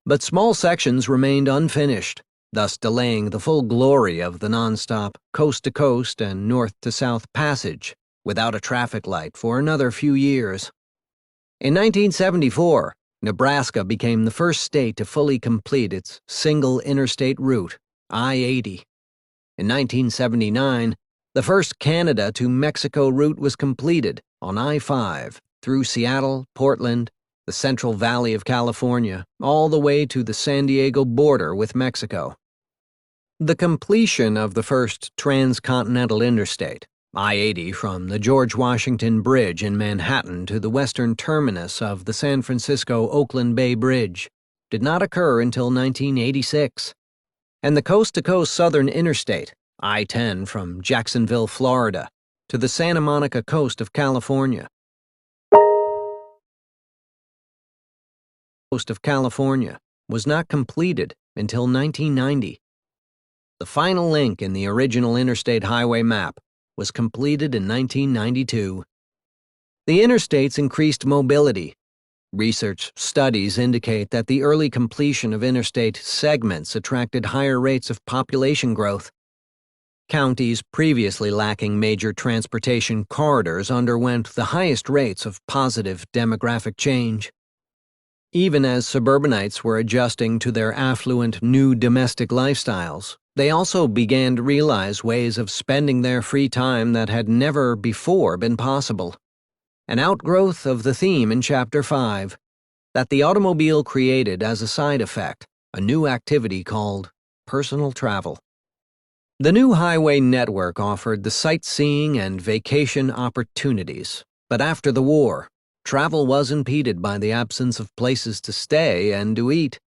but small sections remained unfinished, thus delaying the full glory of the nonstop coast-to-coast and north-to-south passage without a traffic light for another few years. In 1974, Nebraska became the first state to fully complete its single interstate route, I-80. In 1979, the first Canada to Mexico route was completed on I-5 through Seattle, Portland, the Central Valley of California, all the way to the San Diego border with Mexico. The completion of the first transcontinental interstate, I-80 from the George Washington Bridge in Manhattan to the western terminus of the San Francisco-Oakland Bay Bridge, did not occur until 1986. And the coast-to-coast southern interstate, I-10 from Jacksonville, Florida, to the Santa Monica coast of California, was not completed until 1990. The final link in the original interstate highway map was completed in 1992. The interstates increased mobility. Research studies indicate that the early completion of interstate segments attracted higher rates of population growth. Counties previously lacking major transportation corridors underwent the highest rates of positive demographic change. Even as suburbanites were adjusting to their affluent new domestic lifestyles, they also began to realize ways of spending their free time that had never before been possible. An outgrowth of the theme in Chapter 5, that the automobile created as a side effect, a new activity called personal travel. The new highway network offered the sightseeing and vacation opportunities, but after the war, travel was impeded by the absence of places to stay and to eat.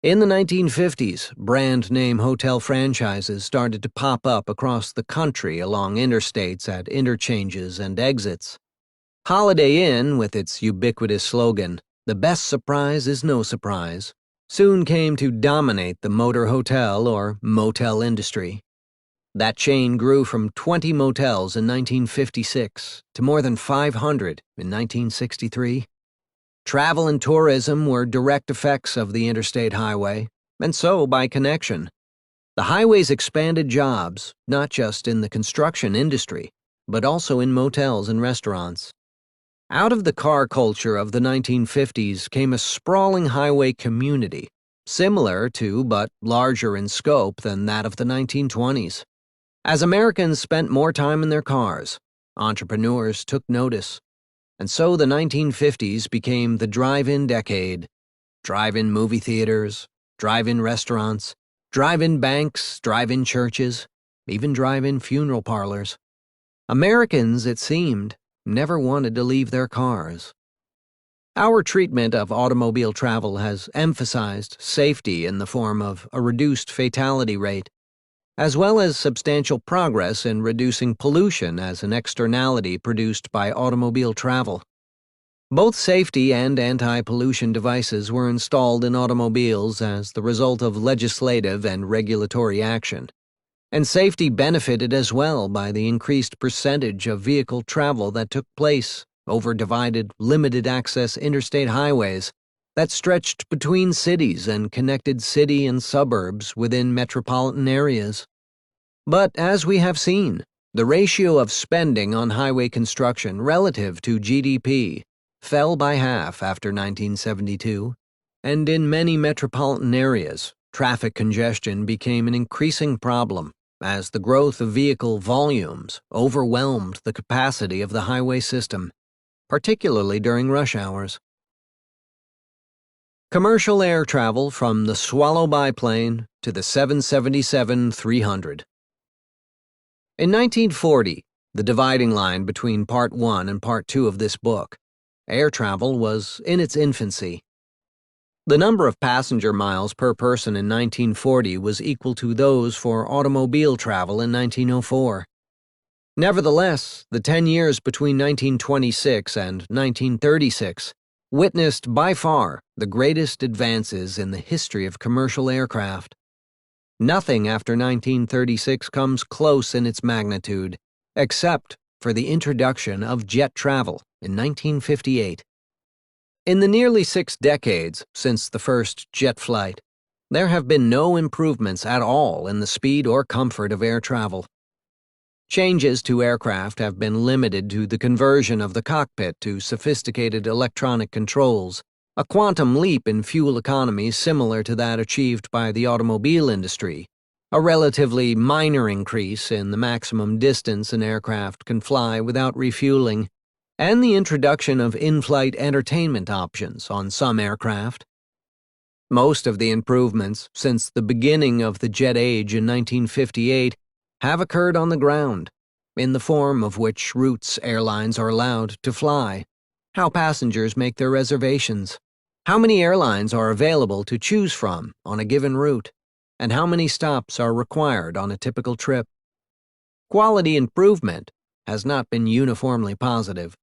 In the 1950s, brand-name hotel franchises started to pop up across the country along interstates at interchanges and exits. Holiday Inn, with its ubiquitous slogan, "The best surprise is no surprise," soon came to dominate the motor hotel or motel industry. That chain grew from 20 motels in 1956 to more than 500 in 1963. Travel and tourism were direct effects of the interstate highway, and so by connection. The highways expanded jobs, not just in the construction industry, but also in motels and restaurants. Out of the car culture of the 1950s came a sprawling highway community, similar to but larger in scope than that of the 1920s. As Americans spent more time in their cars, entrepreneurs took notice. And so the 1950s became the drive-in decade. Drive-in movie theaters, drive-in restaurants, drive-in banks, drive-in churches, even drive-in funeral parlors. Americans, it seemed, never wanted to leave their cars. Our treatment of automobile travel has emphasized safety in the form of a reduced fatality rate, as well as substantial progress in reducing pollution as an externality produced by automobile travel. Both safety and anti-pollution devices were installed in automobiles as the result of legislative and regulatory action. And safety benefited as well by the increased percentage of vehicle travel that took place over divided, limited-access interstate highways that stretched between cities and connected city and suburbs within metropolitan areas. But as we have seen, the ratio of spending on highway construction relative to GDP fell by half after 1972, and in many metropolitan areas, traffic congestion became an increasing problem as the growth of vehicle volumes overwhelmed the capacity of the highway system, particularly during rush hours. Commercial air travel from the Swallow biplane to the 777-300. In 1940, the dividing line between Part 1 and Part 2 of this book, air travel was in its infancy. The number of passenger miles per person in 1940 was equal to those for automobile travel in 1904. Nevertheless, the 10 years between 1926 and 1936 witnessed by far the greatest advances in the history of commercial aircraft. Nothing after 1936 comes close in its magnitude, except for the introduction of jet travel in 1958. In the nearly 6 decades since the first jet flight, there have been no improvements at all in the speed or comfort of air travel. Changes to aircraft have been limited to the conversion of the cockpit to sophisticated electronic controls, a quantum leap in fuel economy similar to that achieved by the automobile industry, a relatively minor increase in the maximum distance an aircraft can fly without refueling, and the introduction of in-flight entertainment options on some aircraft. Most of the improvements since the beginning of the jet age in 1958 have occurred on the ground, in the form of which routes airlines are allowed to fly, how passengers make their reservations, how many airlines are available to choose from on a given route, and how many stops are required on a typical trip. Quality improvement has not been uniformly positive.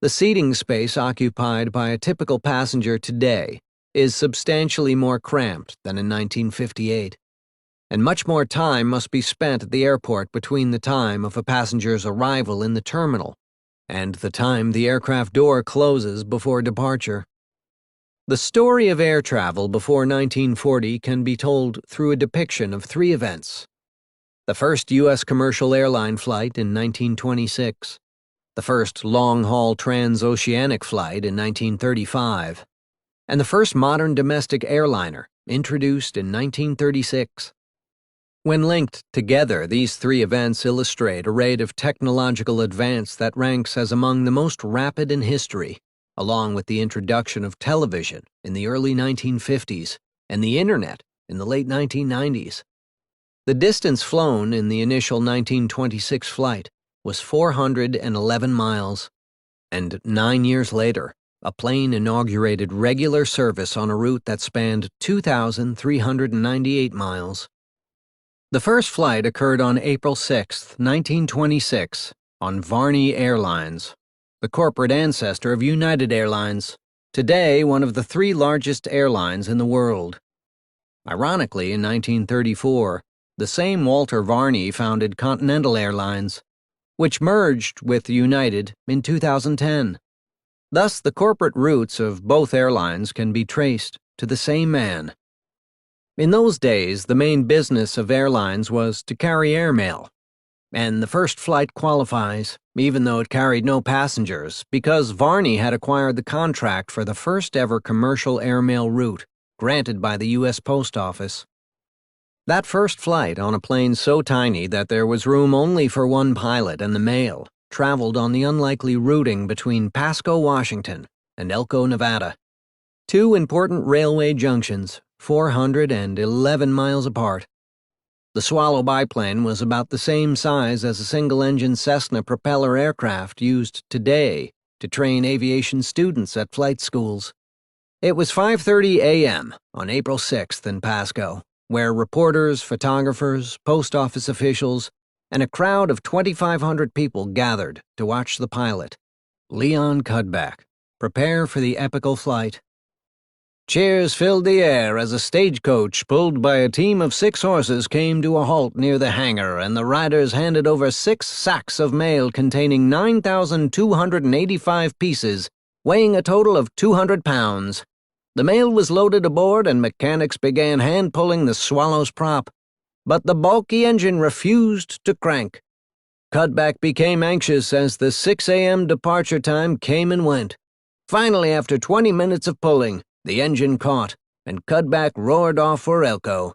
The seating space occupied by a typical passenger today is substantially more cramped than in 1958. And much more time must be spent at the airport between the time of a passenger's arrival in the terminal and the time the aircraft door closes before departure. The story of air travel before 1940 can be told through a depiction of 3 events. The first U.S. commercial airline flight in 1926, the first long-haul transoceanic flight in 1935, and the first modern domestic airliner, introduced in 1936. When linked together, these 3 events illustrate a rate of technological advance that ranks as among the most rapid in history, along with the introduction of television in the early 1950s and the Internet in the late 1990s. The distance flown in the initial 1926 flight was 411 miles, and 9 years later, a plane inaugurated regular service on a route that spanned 2,398 miles. The first flight occurred on April 6, 1926, on Varney Airlines, the corporate ancestor of United Airlines, today one of the 3 largest airlines in the world. Ironically, in 1934, the same Walter Varney founded Continental Airlines, which merged with United in 2010. Thus, the corporate roots of both airlines can be traced to the same man. In those days, the main business of airlines was to carry airmail, and the first flight qualifies, even though it carried no passengers, because Varney had acquired the contract for the first ever commercial airmail route, granted by the U.S. Post Office. That first flight, on a plane so tiny that there was room only for 1 pilot and the mail, traveled on the unlikely routing between Pasco, Washington, and Elko, Nevada, 2 important railway junctions, 411 miles apart. The Swallow biplane was about the same size as a single-engine Cessna propeller aircraft used today to train aviation students at flight schools. It was 5:30 a.m. on April 6th in Pasco, where reporters, photographers, post office officials, and a crowd of 2,500 people gathered to watch the pilot, Leon Cudback, prepare for the epical flight. Cheers filled the air as a stagecoach pulled by a team of 6 horses came to a halt near the hangar, and the riders handed over 6 sacks of mail containing 9,285 pieces, weighing a total of 200 pounds. The mail was loaded aboard and mechanics began hand-pulling the Swallow's prop, but the bulky engine refused to crank. Cudback became anxious as the 6 a.m. departure time came and went. Finally, after 20 minutes of pulling, the engine caught, and Cudback roared off for Elko.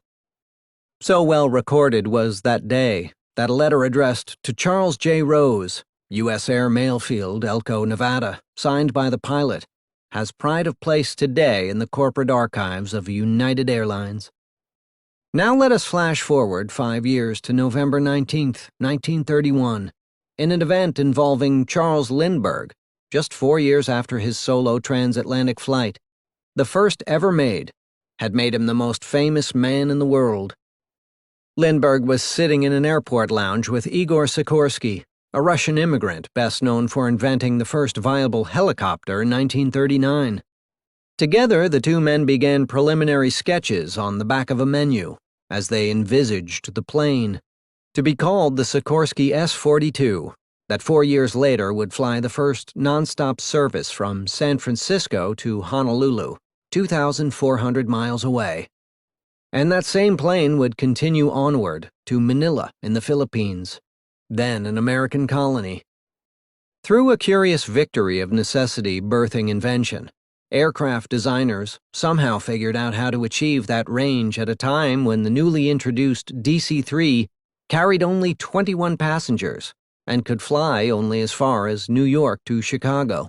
So well recorded was that day that a letter addressed to Charles J. Rose, U.S. Air Mail Field, Elko, Nevada, signed by the pilot, has pride of place today in the corporate archives of United Airlines. Now let us flash forward 5 years to November 19, 1931, in an event involving Charles Lindbergh, just 4 years after his solo transatlantic flight, the first ever made, had made him the most famous man in the world. Lindbergh was sitting in an airport lounge with Igor Sikorsky, a Russian immigrant best known for inventing the first viable helicopter in 1939. Together, the two men began preliminary sketches on the back of a menu as they envisaged the plane, to be called the Sikorsky S-42, that 4 years later would fly the first nonstop service from San Francisco to Honolulu, 2,400 miles away. And that same plane would continue onward to Manila in the Philippines, then an American colony. Through a curious victory of necessity birthing invention, aircraft designers somehow figured out how to achieve that range at a time when the newly introduced DC-3 carried only 21 passengers and could fly only as far as New York to Chicago.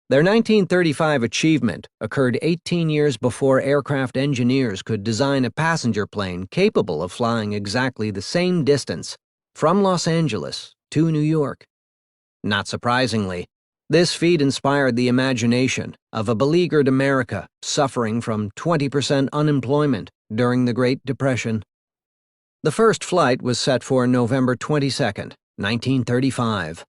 Their 1935 achievement occurred 18 years before aircraft engineers could design a passenger plane capable of flying exactly the same distance from Los Angeles to New York. Not surprisingly, this feat inspired the imagination of a beleaguered America suffering from 20% unemployment during the Great Depression. The first flight was set for November 22, 1935.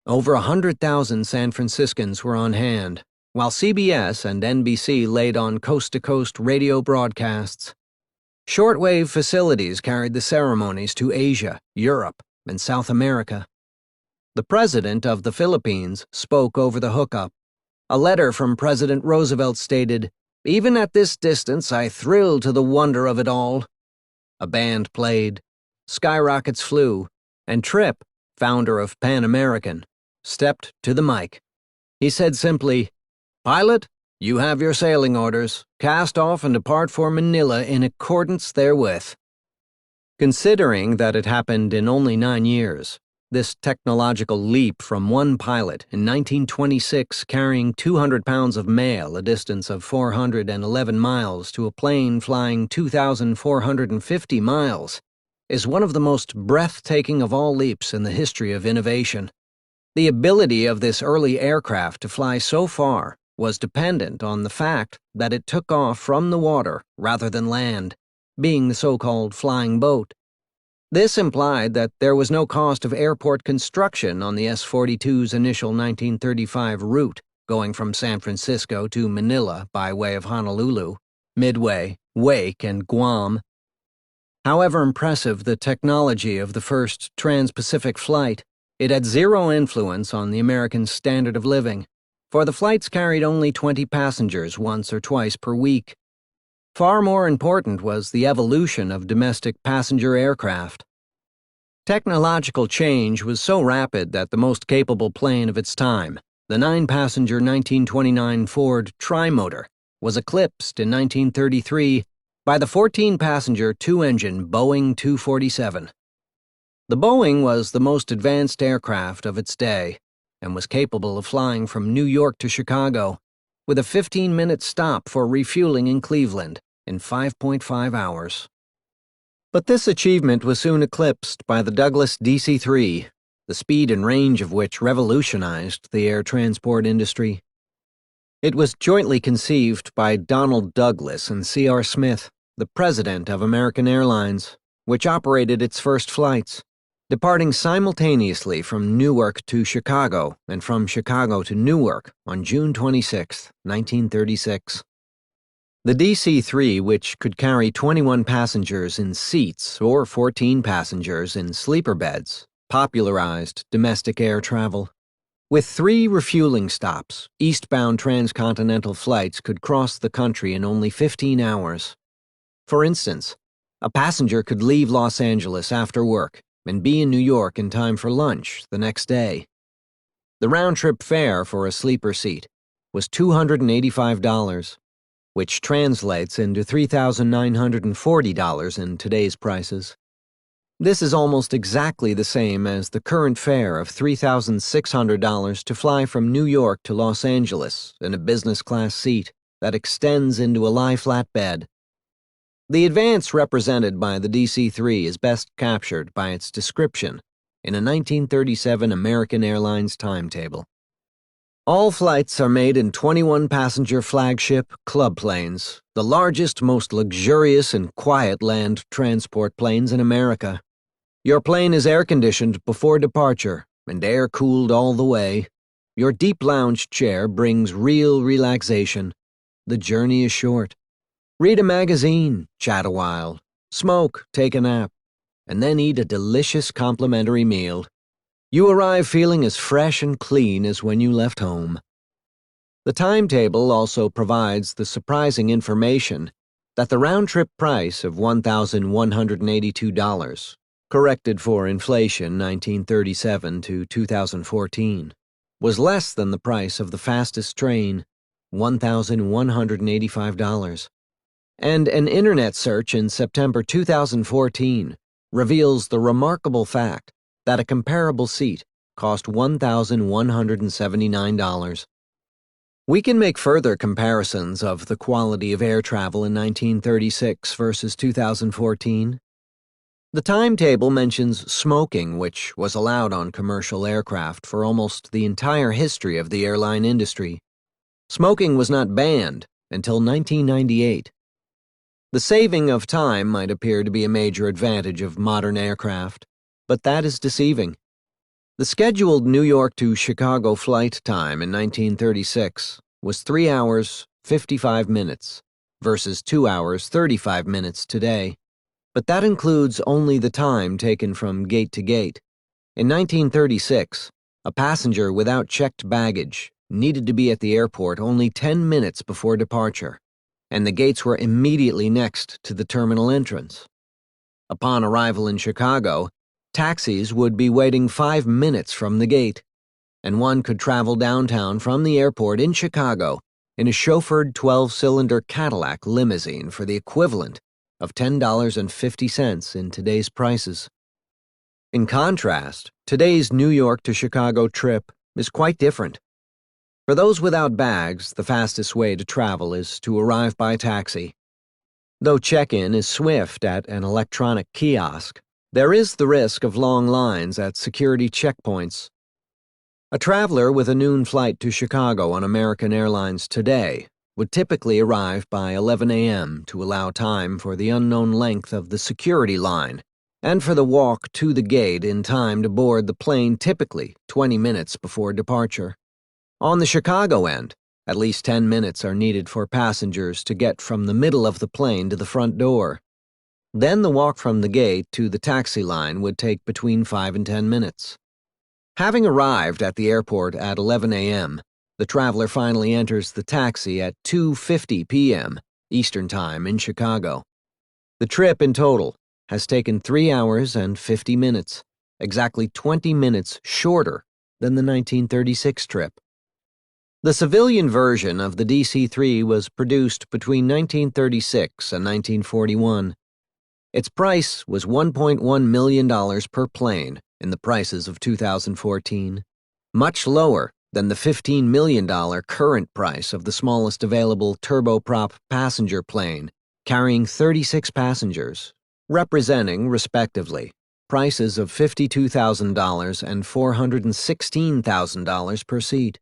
Over 100,000 San Franciscans were on hand, while CBS and NBC laid on coast-to-coast radio broadcasts. Shortwave facilities carried the ceremonies to Asia, Europe, and South America. The president of the Philippines spoke over the hookup. A letter from President Roosevelt stated, "Even at this distance, I thrill to the wonder of it all." A band played, skyrockets flew, and Tripp, founder of Pan American, stepped to the mic. He said simply, "Pilot, you have your sailing orders. Cast off and depart for Manila in accordance therewith." Considering that it happened in only 9 years, this technological leap from one pilot in 1926 carrying 200 pounds of mail a distance of 411 miles to a plane flying 2,450 miles is one of the most breathtaking of all leaps in the history of innovation. The ability of this early aircraft to fly so far was dependent on the fact that it took off from the water rather than land, being the so-called flying boat. This implied that there was no cost of airport construction on the S-42's initial 1935 route, going from San Francisco to Manila by way of Honolulu, Midway, Wake, and Guam. However impressive the technology of the first trans-Pacific flight, it had zero influence on the American standard of living, for the flights carried only 20 passengers once or twice per week. Far more important was the evolution of domestic passenger aircraft. Technological change was so rapid that the most capable plane of its time, the 9-passenger 1929 Ford Trimotor, was eclipsed in 1933 by the 14-passenger 2-engine Boeing 247. The Boeing was the most advanced aircraft of its day and was capable of flying from New York to Chicago, with a 15-minute stop for refueling in Cleveland in 5.5 hours. But this achievement was soon eclipsed by the Douglas DC-3, the speed and range of which revolutionized the air transport industry. It was jointly conceived by Donald Douglas and C.R. Smith, the president of American Airlines, which operated its first flights, departing simultaneously from Newark to Chicago and from Chicago to Newark on June 26, 1936. The DC-3, which could carry 21 passengers in seats or 14 passengers in sleeper beds, popularized domestic air travel. With 3 refueling stops, eastbound transcontinental flights could cross the country in only 15 hours. For instance, a passenger could leave Los Angeles after work and be in New York in time for lunch the next day. The round-trip fare for a sleeper seat was $285, which translates into $3,940 in today's prices. This is almost exactly the same as the current fare of $3,600 to fly from New York to Los Angeles in a business-class seat that extends into a lie-flat bed. The advance represented by the DC-3 is best captured by its description in a 1937 American Airlines timetable. All flights are made in 21-passenger flagship club planes, the largest, most luxurious and quiet land transport planes in America. Your plane is air-conditioned before departure and air-cooled all the way. Your deep lounge chair brings real relaxation. The journey is short. Read a magazine, chat a while, smoke, take a nap, and then eat a delicious complimentary meal. You arrive feeling as fresh and clean as when you left home. The timetable also provides the surprising information that the round-trip price of $1,182, corrected for inflation 1937 to 2014, was less than the price of the fastest train, $1,185. And an internet search in September 2014 reveals the remarkable fact that a comparable seat cost $1,179. We can make further comparisons of the quality of air travel in 1936 versus 2014. The timetable mentions smoking, which was allowed on commercial aircraft for almost the entire history of the airline industry. Smoking was not banned until 1998. The saving of time might appear to be a major advantage of modern aircraft, but that is deceiving. The scheduled New York to Chicago flight time in 1936 was 3 hours, 55 minutes, versus 2 hours, 35 minutes today. But that includes only the time taken from gate to gate. In 1936, a passenger without checked baggage needed to be at the airport only 10 minutes before departure, and the gates were immediately next to the terminal entrance. Upon arrival in Chicago, taxis would be waiting 5 minutes from the gate, and one could travel downtown from the airport in Chicago in a chauffeured 12-cylinder Cadillac limousine for the equivalent of $10.50 in today's prices. In contrast, today's New York to Chicago trip is quite different. For those without bags, the fastest way to travel is to arrive by taxi. Though check-in is swift at an electronic kiosk, there is the risk of long lines at security checkpoints. A traveler with a noon flight to Chicago on American Airlines today would typically arrive by 11 a.m. to allow time for the unknown length of the security line and for the walk to the gate in time to board the plane, typically 20 minutes before departure. On the Chicago end, at least 10 minutes are needed for passengers to get from the middle of the plane to the front door. Then the walk from the gate to the taxi line would take between 5 and 10 minutes. Having arrived at the airport at 11 a.m., the traveler finally enters the taxi at 2:50 p.m. Eastern Time in Chicago. The trip in total has taken 3 hours and 50 minutes, exactly 20 minutes shorter than the 1936 trip. The civilian version of the DC-3 was produced between 1936 and 1941. Its price was $1.1 million per plane in the prices of 2014, much lower than the $15 million current price of the smallest available turboprop passenger plane, carrying 36 passengers, representing, respectively, prices of $52,000 and $416,000 per seat.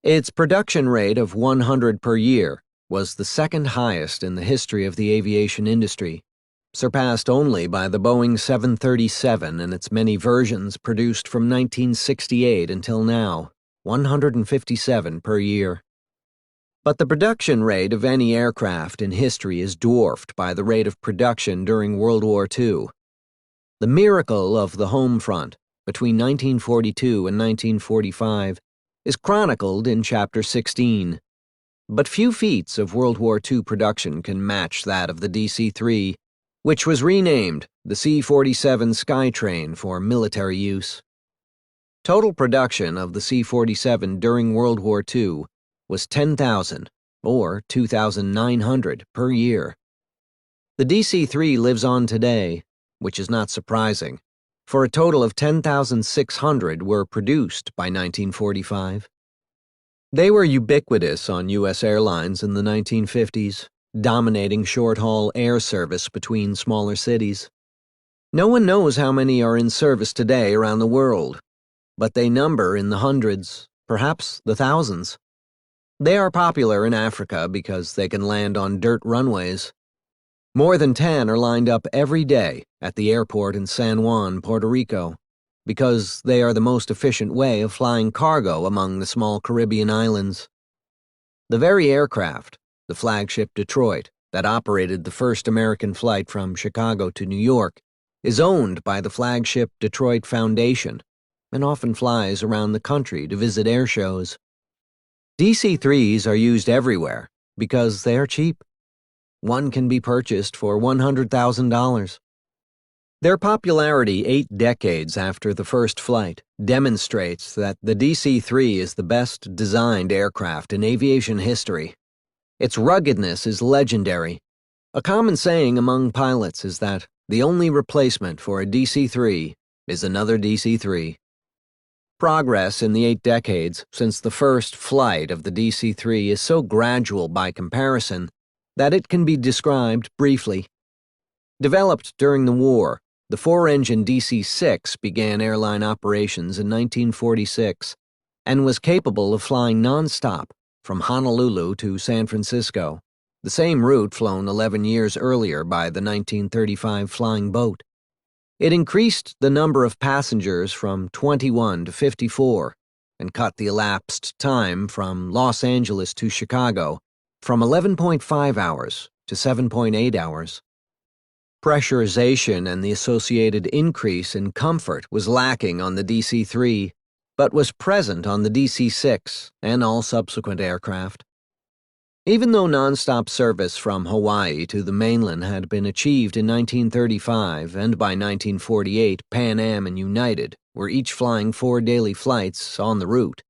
Its production rate of 100 per year was the second highest in the history of the aviation industry, surpassed only by the Boeing 737 and its many versions produced from 1968 until now, 157 per year. But the production rate of any aircraft in history is dwarfed by the rate of production during World War II. The miracle of the home front between 1942 and 1945 is chronicled in Chapter 16. But few feats of World War II production can match that of the DC-3, which was renamed the C-47 Skytrain for military use. Total production of the C-47 during World War II was 10,000, or 2,900 per year. The DC-3 lives on today, which is not surprising, for a total of 10,600 were produced by 1945. They were ubiquitous on U.S. airlines in the 1950s, dominating short-haul air service between smaller cities. No one knows how many are in service today around the world, but they number in the hundreds, perhaps the thousands. They are popular in Africa because they can land on dirt runways. More than 10 are lined up every day at the airport in San Juan, Puerto Rico, because they are the most efficient way of flying cargo among the small Caribbean islands. The very aircraft, the flagship Detroit, that operated the first American flight from Chicago to New York, is owned by the flagship Detroit Foundation and often flies around the country to visit air shows. DC-3s are used everywhere because they are cheap. One can be purchased for $100,000. Their popularity 8 decades after the first flight demonstrates that the DC-3 is the best designed aircraft in aviation history. Its ruggedness is legendary. A common saying among pilots is that the only replacement for a DC-3 is another DC-3. Progress in the 8 decades since the first flight of the DC-3 is so gradual by comparison that it can be described briefly. Developed during the war, the 4-engine DC-6 began airline operations in 1946 and was capable of flying non-stop from Honolulu to San Francisco, the same route flown 11 years earlier by the 1935 Flying Boat. It increased the number of passengers from 21 to 54 and cut the elapsed time from Los Angeles to Chicago from 11.5 hours to 7.8 hours. Pressurization and the associated increase in comfort was lacking on the DC-3, but was present on the DC-6 and all subsequent aircraft. Even though nonstop service from Hawaii to the mainland had been achieved in 1935 and by 1948 Pan Am and United were each flying 4 daily flights on the route,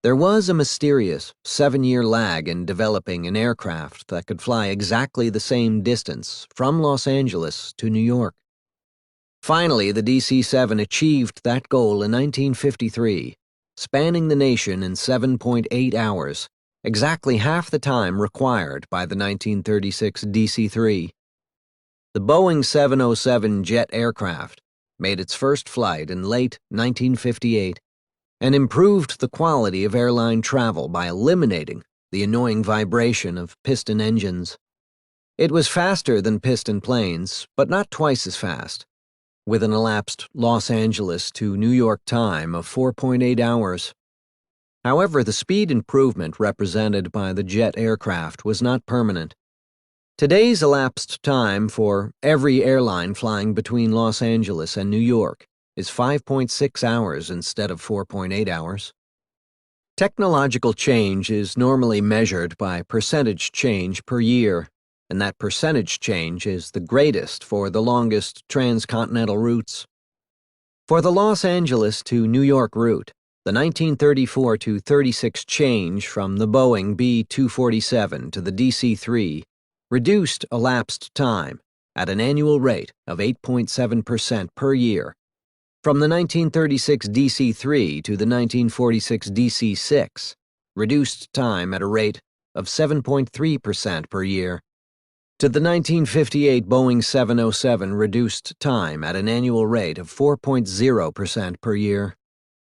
there was a mysterious 7-year lag in developing an aircraft that could fly exactly the same distance from Los Angeles to New York. Finally, the DC-7 achieved that goal in 1953, spanning the nation in 7.8 hours, exactly half the time required by the 1936 DC-3. The Boeing 707 jet aircraft made its first flight in late 1958 and improved the quality of airline travel by eliminating the annoying vibration of piston engines. It was faster than piston planes, but not twice as fast, with an elapsed Los Angeles to New York time of 4.8 hours. However, the speed improvement represented by the jet aircraft was not permanent. Today's elapsed time for every airline flying between Los Angeles and New York is 5.6 hours instead of 4.8 hours. Technological change is normally measured by percentage change per year, and that percentage change is the greatest for the longest transcontinental routes. For the Los Angeles to New York route, the 1934 to 36 change from the Boeing B-247 to the DC-3 reduced elapsed time at an annual rate of 8.7% per year. From the 1936 DC-3 to the 1946 DC-6, reduced time at a rate of 7.3% per year. To the 1958 Boeing 707 reduced time at an annual rate of 4.0% per year.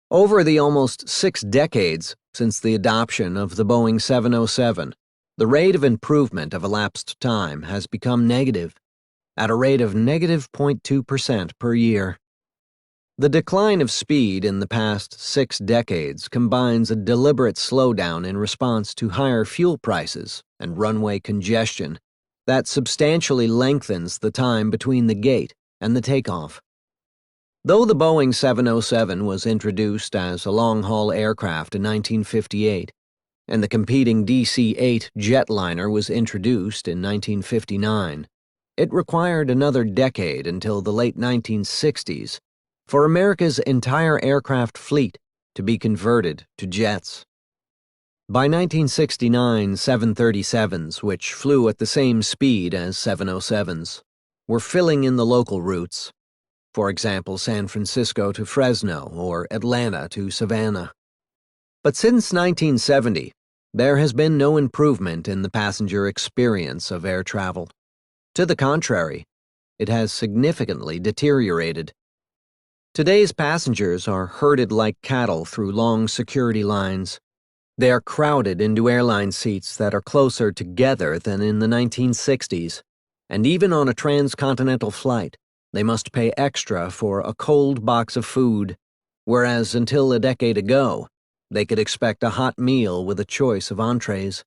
Over the almost 6 decades since the adoption of the Boeing 707, the rate of improvement of elapsed time has become negative, at a rate of negative 0.2% per year. The decline of speed in the past 6 decades combines a deliberate slowdown in response to higher fuel prices and runway congestion that substantially lengthens the time between the gate and the takeoff. Though the Boeing 707 was introduced as a long-haul aircraft in 1958, and the competing DC-8 jetliner was introduced in 1959, it required another decade until the late 1960s for America's entire aircraft fleet to be converted to jets. By 1969, 737s, which flew at the same speed as 707s, were filling in the local routes. For example, San Francisco to Fresno or Atlanta to Savannah. But since 1970, there has been no improvement in the passenger experience of air travel. To the contrary, it has significantly deteriorated. Today's passengers are herded like cattle through long security lines. They are crowded into airline seats that are closer together than in the 1960s, and even on a transcontinental flight, they must pay extra for a cold box of food, whereas until a decade ago, they could expect a hot meal with a choice of entrees.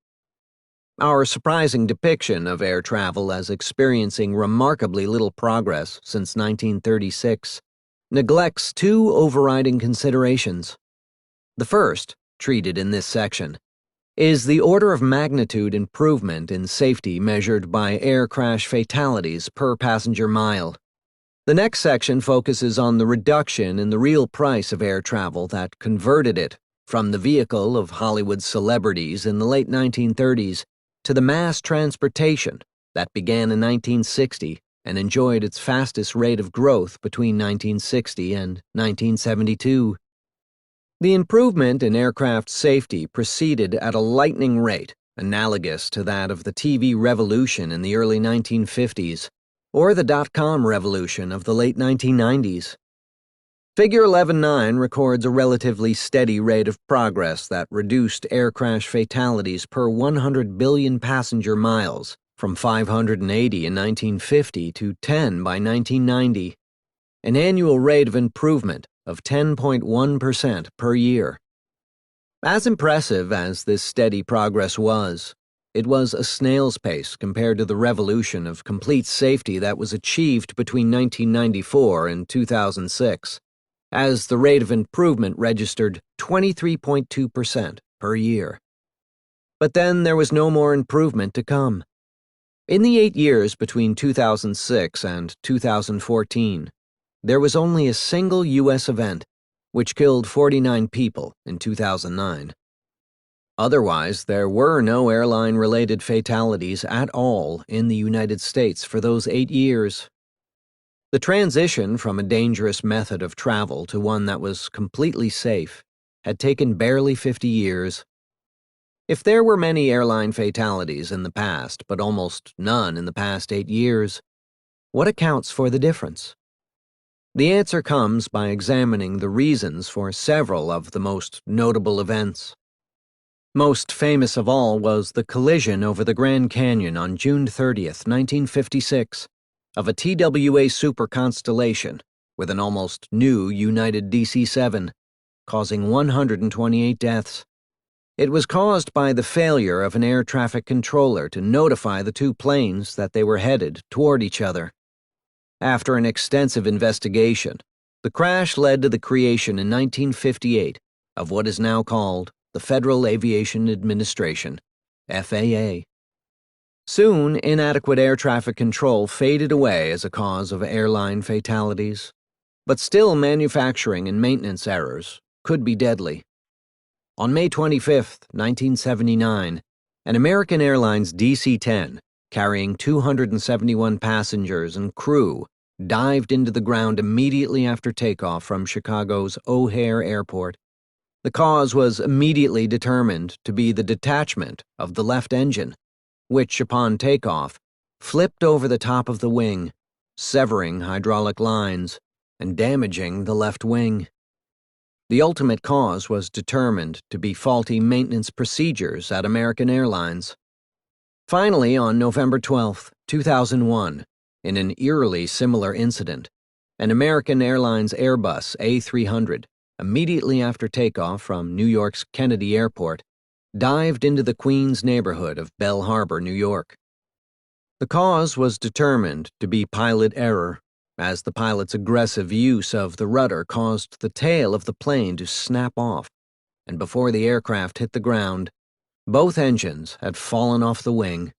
Our surprising depiction of air travel as experiencing remarkably little progress since 1936 neglects two overriding considerations. The first, treated in this section, is the order of magnitude improvement in safety measured by air crash fatalities per passenger mile. The next section focuses on the reduction in the real price of air travel that converted it from the vehicle of Hollywood celebrities in the late 1930s to the mass transportation that began in 1960 and enjoyed its fastest rate of growth between 1960 and 1972. The improvement in aircraft safety proceeded at a lightning rate, analogous to that of the TV revolution in the early 1950s, or the dot-com revolution of the late 1990s. Figure 11.9 records a relatively steady rate of progress that reduced air crash fatalities per 100 billion passenger miles, from 580 in 1950 to 10 by 1990, an annual rate of improvement of 10.1% per year. As impressive as this steady progress was, it was a snail's pace compared to the revolution of complete safety that was achieved between 1994 and 2006, as the rate of improvement registered 23.2% per year. But then there was no more improvement to come. In the 8 years between 2006 and 2014, there was only a single U.S. event, which killed 49 people in 2009. Otherwise, there were no airline-related fatalities at all in the United States for those 8 years. The transition from a dangerous method of travel to one that was completely safe had taken barely 50 years. If there were many airline fatalities in the past, but almost none in the past 8 years, what accounts for the difference? The answer comes by examining the reasons for several of the most notable events. Most famous of all was the collision over the Grand Canyon on June 30th, 1956, of a TWA Super Constellation with an almost new United DC-7, causing 128 deaths. It was caused by the failure of an air traffic controller to notify the two planes that they were headed toward each other. After an extensive investigation, the crash led to the creation in 1958 of what is now called the Federal Aviation Administration, FAA. Soon, inadequate air traffic control faded away as a cause of airline fatalities, but still manufacturing and maintenance errors could be deadly. On May 25, 1979, an American Airlines DC-10, carrying 271 passengers and crew, dived into the ground immediately after takeoff from Chicago's O'Hare Airport. The cause was immediately determined to be the detachment of the left engine, which, upon takeoff, flipped over the top of the wing, severing hydraulic lines and damaging the left wing. The ultimate cause was determined to be faulty maintenance procedures at American Airlines. Finally, on November 12, 2001, in an eerily similar incident, an American Airlines Airbus A300, immediately after takeoff from New York's Kennedy Airport, dived into the Queens neighborhood of Belle Harbor, New York. The cause was determined to be pilot error, as the pilot's aggressive use of the rudder caused the tail of the plane to snap off, and before the aircraft hit the ground, both engines had fallen off the wing.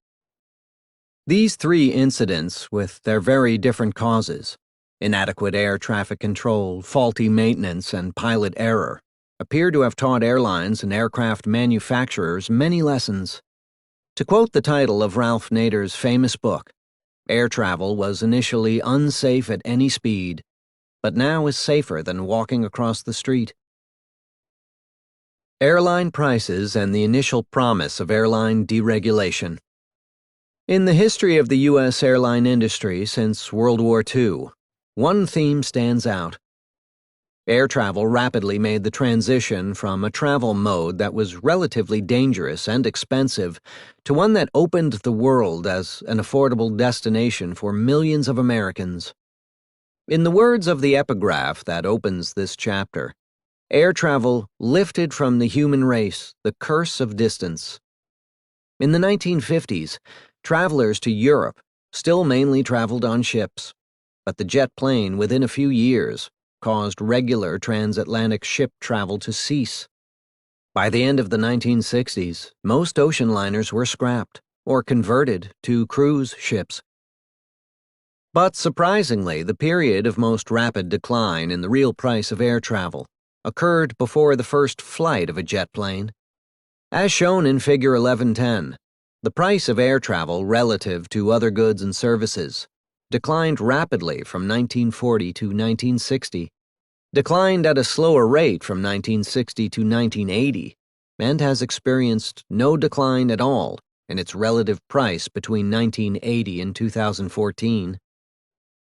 These three incidents, with their very different causes, inadequate air traffic control, faulty maintenance, and pilot error, appear to have taught airlines and aircraft manufacturers many lessons. To quote the title of Ralph Nader's famous book, air travel was initially unsafe at any speed, but now is safer than walking across the street. Airline prices and the initial promise of airline deregulation. In the history of the U.S. airline industry since World War II, one theme stands out: Air travel rapidly made the transition from a travel mode that was relatively dangerous and expensive to one that opened the world as an affordable destination for millions of Americans. In the words of the epigraph that opens this chapter, air travel lifted from the human race the curse of distance. In the 1950s, travelers to Europe still mainly traveled on ships, but the jet plane within a few years caused regular transatlantic ship travel to cease. By the end of the 1960s, most ocean liners were scrapped or converted to cruise ships. But surprisingly, the period of most rapid decline in the real price of air travel occurred before the first flight of a jet plane. As shown in Figure 1110, the price of air travel relative to other goods and services declined rapidly from 1940 to 1960, declined at a slower rate from 1960 to 1980, and has experienced no decline at all in its relative price between 1980 and 2014.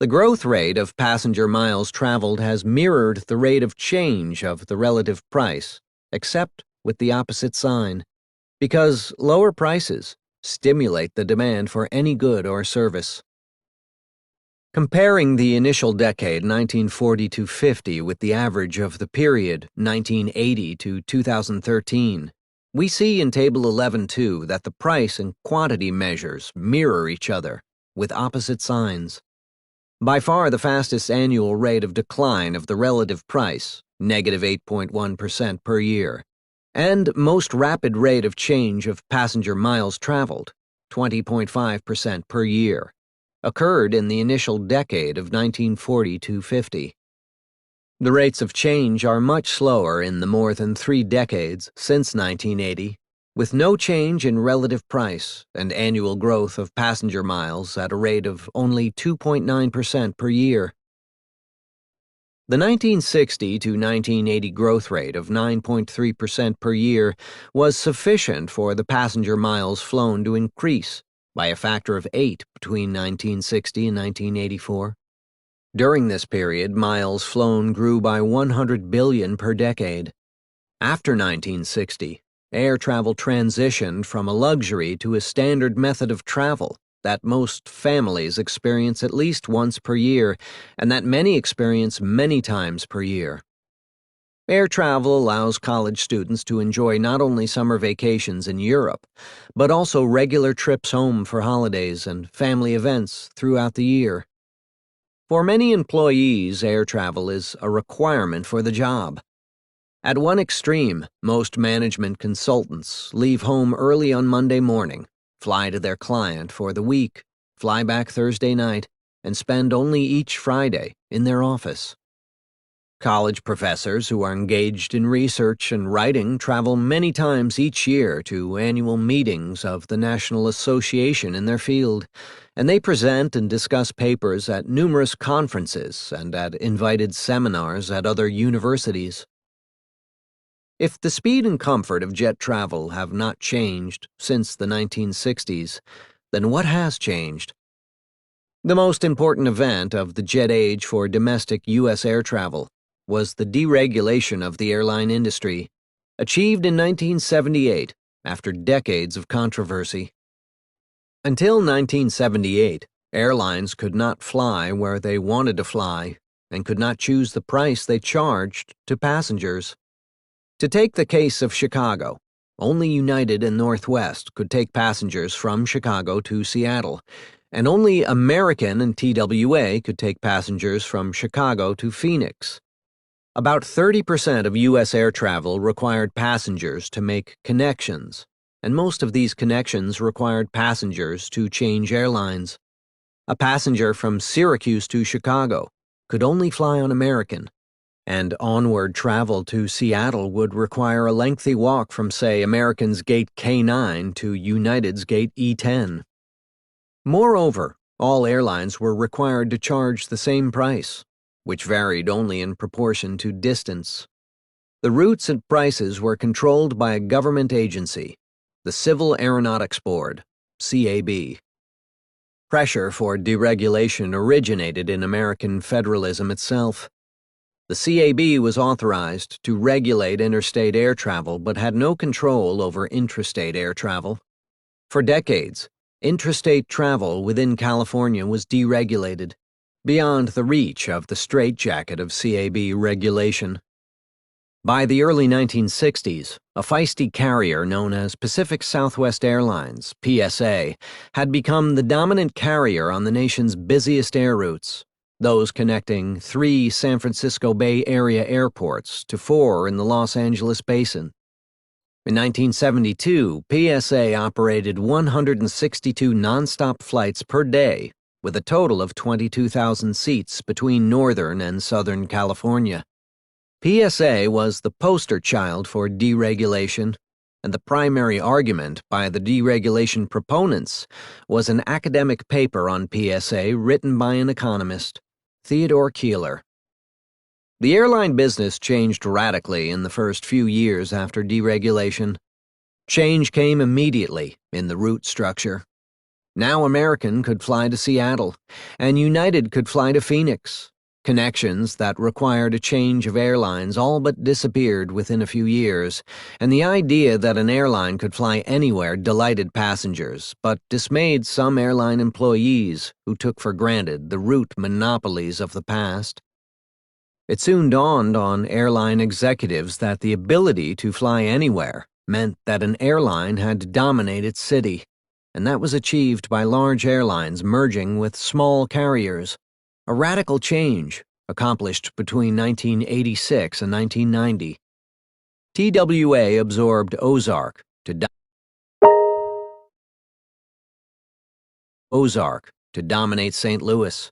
The growth rate of passenger miles traveled has mirrored the rate of change of the relative price, except with the opposite sign, because lower prices stimulate the demand for any good or service. Comparing the initial decade 1940 to 50 with the average of the period 1980 to 2013, we see in Table 11.2 that the price and quantity measures mirror each other with opposite signs. By far the fastest annual rate of decline of the relative price, negative 8.1% per year, and most rapid rate of change of passenger miles traveled, 20.5% per year, occurred in the initial decade of 1940 to 50. The rates of change are much slower in the more than 3 decades since 1980, with no change in relative price and annual growth of passenger miles at a rate of only 2.9% per year. The 1960 to 1980 growth rate of 9.3% per year was sufficient for the passenger miles flown to increase by a factor of 8 between 1960 and 1984. During this period, miles flown grew by 100 billion per decade. After 1960, air travel transitioned from a luxury to a standard method of travel that most families experience at least once per year, and that many experience many times per year. Air travel allows college students to enjoy not only summer vacations in Europe, but also regular trips home for holidays and family events throughout the year. For many employees, air travel is a requirement for the job. At one extreme, most management consultants leave home early on Monday morning, fly to their client for the week, fly back Thursday night, and spend only each Friday in their office. College professors who are engaged in research and writing travel many times each year to annual meetings of the National Association in their field, and they present and discuss papers at numerous conferences and at invited seminars at other universities. If the speed and comfort of jet travel have not changed since the 1960s, then what has changed? The most important event of the jet age for domestic U.S. air travel was the deregulation of the airline industry, achieved in 1978 after decades of controversy. Until 1978, airlines could not fly where they wanted to fly and could not choose the price they charged to passengers. To take the case of Chicago, only United and Northwest could take passengers from Chicago to Seattle, and only American and TWA could take passengers from Chicago to Phoenix. About 30% of U.S. air travel required passengers to make connections, and most of these connections required passengers to change airlines. A passenger from Syracuse to Chicago could only fly on American, and onward travel to Seattle would require a lengthy walk from, say, American's Gate K9 to United's Gate E10. Moreover, all airlines were required to charge the same price, which varied only in proportion to distance. The routes and prices were controlled by a government agency, the Civil Aeronautics Board, CAB. Pressure for deregulation originated in American federalism itself. The CAB was authorized to regulate interstate air travel but had no control over intrastate air travel. For decades, intrastate travel within California was deregulated, beyond the reach of the straitjacket of CAB regulation. By the early 1960s, a feisty carrier known as Pacific Southwest Airlines, PSA, had become the dominant carrier on the nation's busiest air routes, those connecting 3 San Francisco Bay Area airports to 4 in the Los Angeles basin. In 1972, PSA operated 162 nonstop flights per day, with a total of 22,000 seats between Northern and Southern California. PSA was the poster child for deregulation, and the primary argument by the deregulation proponents was an academic paper on PSA written by an economist, Theodore Keeler. The airline business changed radically in the first few years after deregulation. Change came immediately in the route structure. Now American could fly to Seattle, and United could fly to Phoenix. Connections that required a change of airlines all but disappeared within a few years, and the idea that an airline could fly anywhere delighted passengers, but dismayed some airline employees who took for granted the route monopolies of the past. It soon dawned on airline executives that the ability to fly anywhere meant that an airline had to dominate its city, and that was achieved by large airlines merging with small carriers. A radical change, accomplished between 1986 and 1990. TWA absorbed Ozark to dominate St. Louis.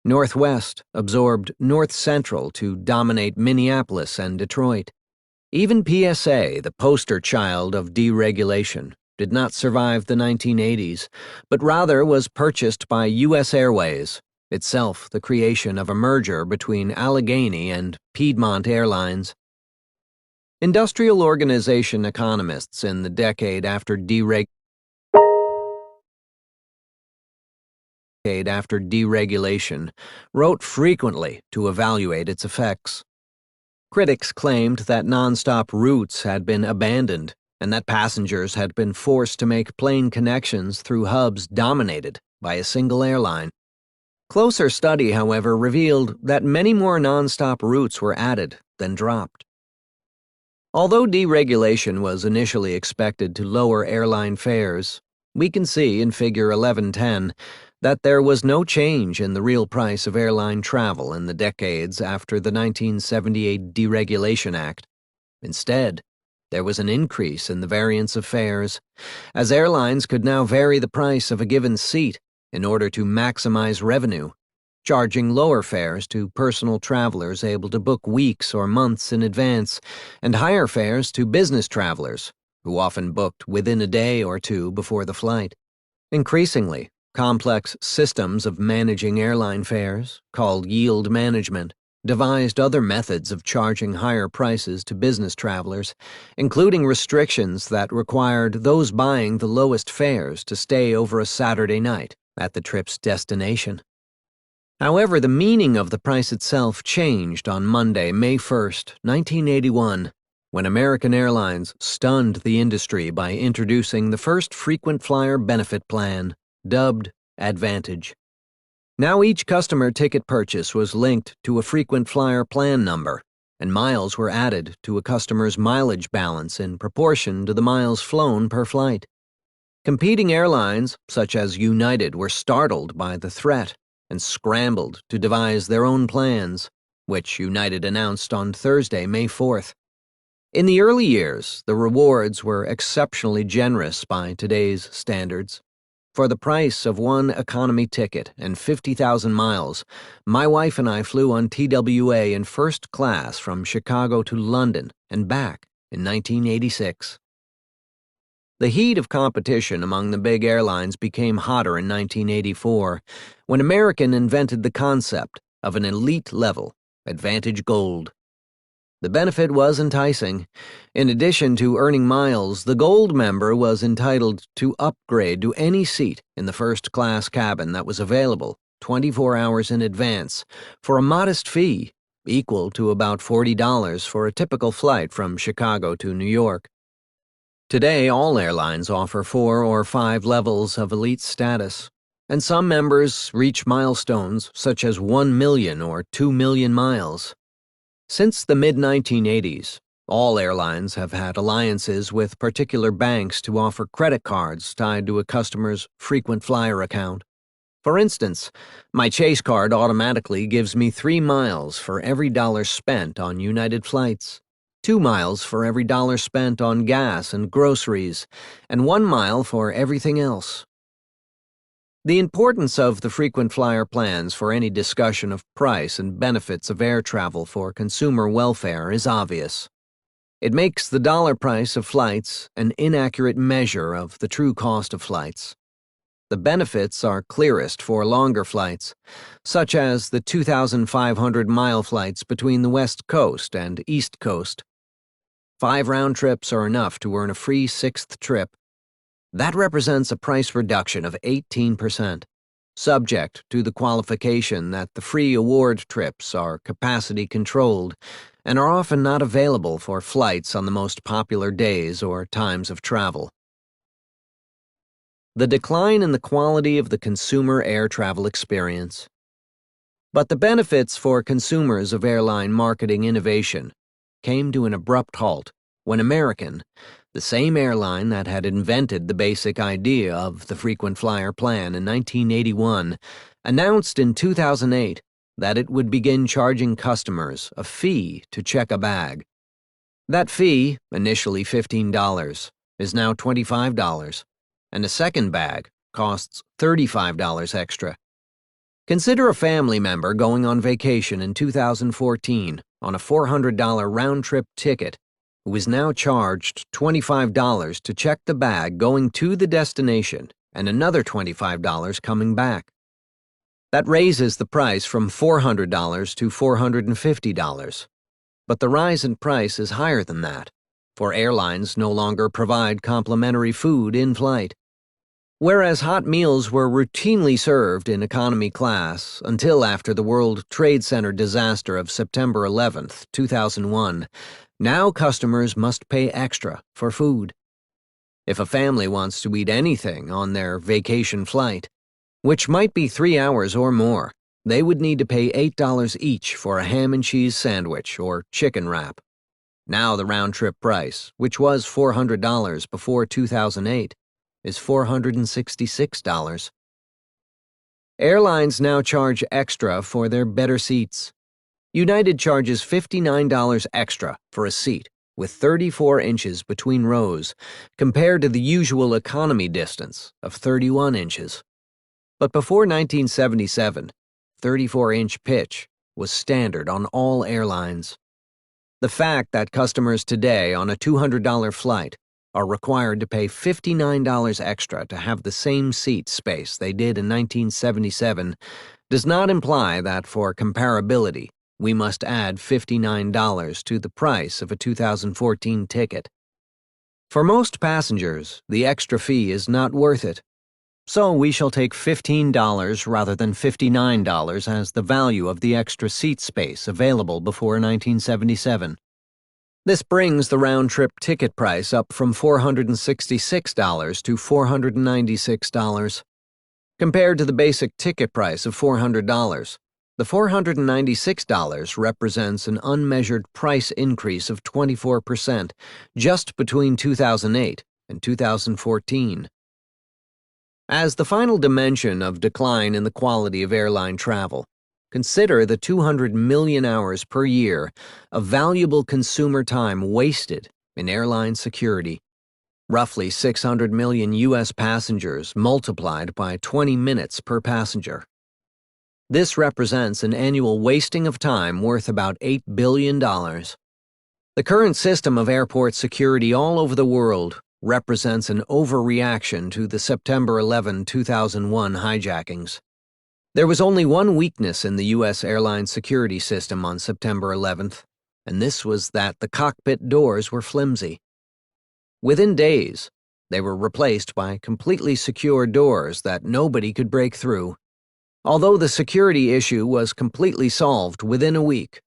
Northwest absorbed North Central to dominate Minneapolis and Detroit. Even PSA, the poster child of deregulation, did not survive the 1980s, but rather was purchased by U.S. Airways, itself the creation of a merger between Allegheny and Piedmont Airlines. Industrial organization economists in the decade after deregulation wrote frequently to evaluate its effects. Critics claimed that nonstop routes had been abandoned and that passengers had been forced to make plane connections through hubs dominated by a single airline. Closer study, however, revealed that many more nonstop routes were added than dropped. Although deregulation was initially expected to lower airline fares, we can see in Figure 1110 that there was no change in the real price of airline travel in the decades after the 1978 Deregulation Act. Instead, there was an increase in the variance of fares, as airlines could now vary the price of a given seat in order to maximize revenue, charging lower fares to personal travelers able to book weeks or months in advance, and higher fares to business travelers, who often booked within a day or two before the flight. Increasingly, complex systems of managing airline fares, called yield management, devised other methods of charging higher prices to business travelers, including restrictions that required those buying the lowest fares to stay over a Saturday night at the trip's destination. However, the meaning of the price itself changed on Monday, May 1st, 1981, when American Airlines stunned the industry by introducing the first frequent flyer benefit plan, dubbed Advantage. Now each customer ticket purchase was linked to a frequent flyer plan number, and miles were added to a customer's mileage balance in proportion to the miles flown per flight. Competing airlines, such as United, were startled by the threat and scrambled to devise their own plans, which United announced on Thursday, May 4th. In the early years, the rewards were exceptionally generous by today's standards. For the price of one economy ticket and 50,000 miles, my wife and I flew on TWA in first class from Chicago to London and back in 1986. The heat of competition among the big airlines became hotter in 1984, when American invented the concept of an elite level, Advantage Gold. The benefit was enticing. In addition to earning miles, the Gold member was entitled to upgrade to any seat in the first-class cabin that was available 24 hours in advance for a modest fee equal to about $40 for a typical flight from Chicago to New York. Today, all airlines offer 4 or 5 levels of elite status, and some members reach milestones such as 1 million or 2 million miles. Since the mid-1980s, all airlines have had alliances with particular banks to offer credit cards tied to a customer's frequent flyer account. For instance, my Chase card automatically gives me 3 miles for every dollar spent on United flights, 2 miles for every dollar spent on gas and groceries, and 1 mile for everything else. The importance of the frequent flyer plans for any discussion of price and benefits of air travel for consumer welfare is obvious. It makes the dollar price of flights an inaccurate measure of the true cost of flights. The benefits are clearest for longer flights, such as the 2,500-mile flights between the West Coast and East Coast. 5 round trips are enough to earn a free 6th trip. That represents a price reduction of 18%, subject to the qualification that the free award trips are capacity controlled and are often not available for flights on the most popular days or times of travel. The decline in the quality of the consumer air travel experience. But the benefits for consumers of airline marketing innovation came to an abrupt halt when American, the same airline that had invented the basic idea of the frequent flyer plan in 1981, announced in 2008 that it would begin charging customers a fee to check a bag. That fee, initially $15, is now $25, and a second bag costs $35 extra. Consider a family member going on vacation in 2014 on a $400 round-trip ticket who is now charged $25 to check the bag going to the destination and another $25 coming back. That raises the price from $400 to $450. But the rise in price is higher than that, for airlines no longer provide complimentary food in flight. Whereas hot meals were routinely served in economy class until after the World Trade Center disaster of September 11, 2001, now customers must pay extra for food. If a family wants to eat anything on their vacation flight, which might be 3 hours or more, they would need to pay $8 each for a ham and cheese sandwich or chicken wrap. Now the round-trip price, which was $400 before 2008, is $466. Airlines now charge extra for their better seats. United charges $59 extra for a seat with 34 inches between rows, compared to the usual economy distance of 31 inches. But before 1977, 34-inch pitch was standard on all airlines. The fact that customers today on a $200 flight are required to pay $59 extra to have the same seat space they did in 1977 does not imply that for comparability, we must add $59 to the price of a 2014 ticket. For most passengers, the extra fee is not worth it. So we shall take $15 rather than $59 as the value of the extra seat space available before 1977. This brings the round-trip ticket price up from $466 to $496. Compared to the basic ticket price of $400, the $496 represents an unmeasured price increase of 24% just between 2008 and 2014. As the final dimension of decline in the quality of airline travel, consider the 200 million hours per year of valuable consumer time wasted in airline security. Roughly 600 million U.S. passengers multiplied by 20 minutes per passenger. This represents an annual wasting of time worth about $8 billion. The current system of airport security all over the world represents an overreaction to the September 11, 2001 hijackings. There was only one weakness in the U.S. airline security system on September 11th, and this was that the cockpit doors were flimsy. Within days, they were replaced by completely secure doors that nobody could break through. Although the security issue was completely solved within a week,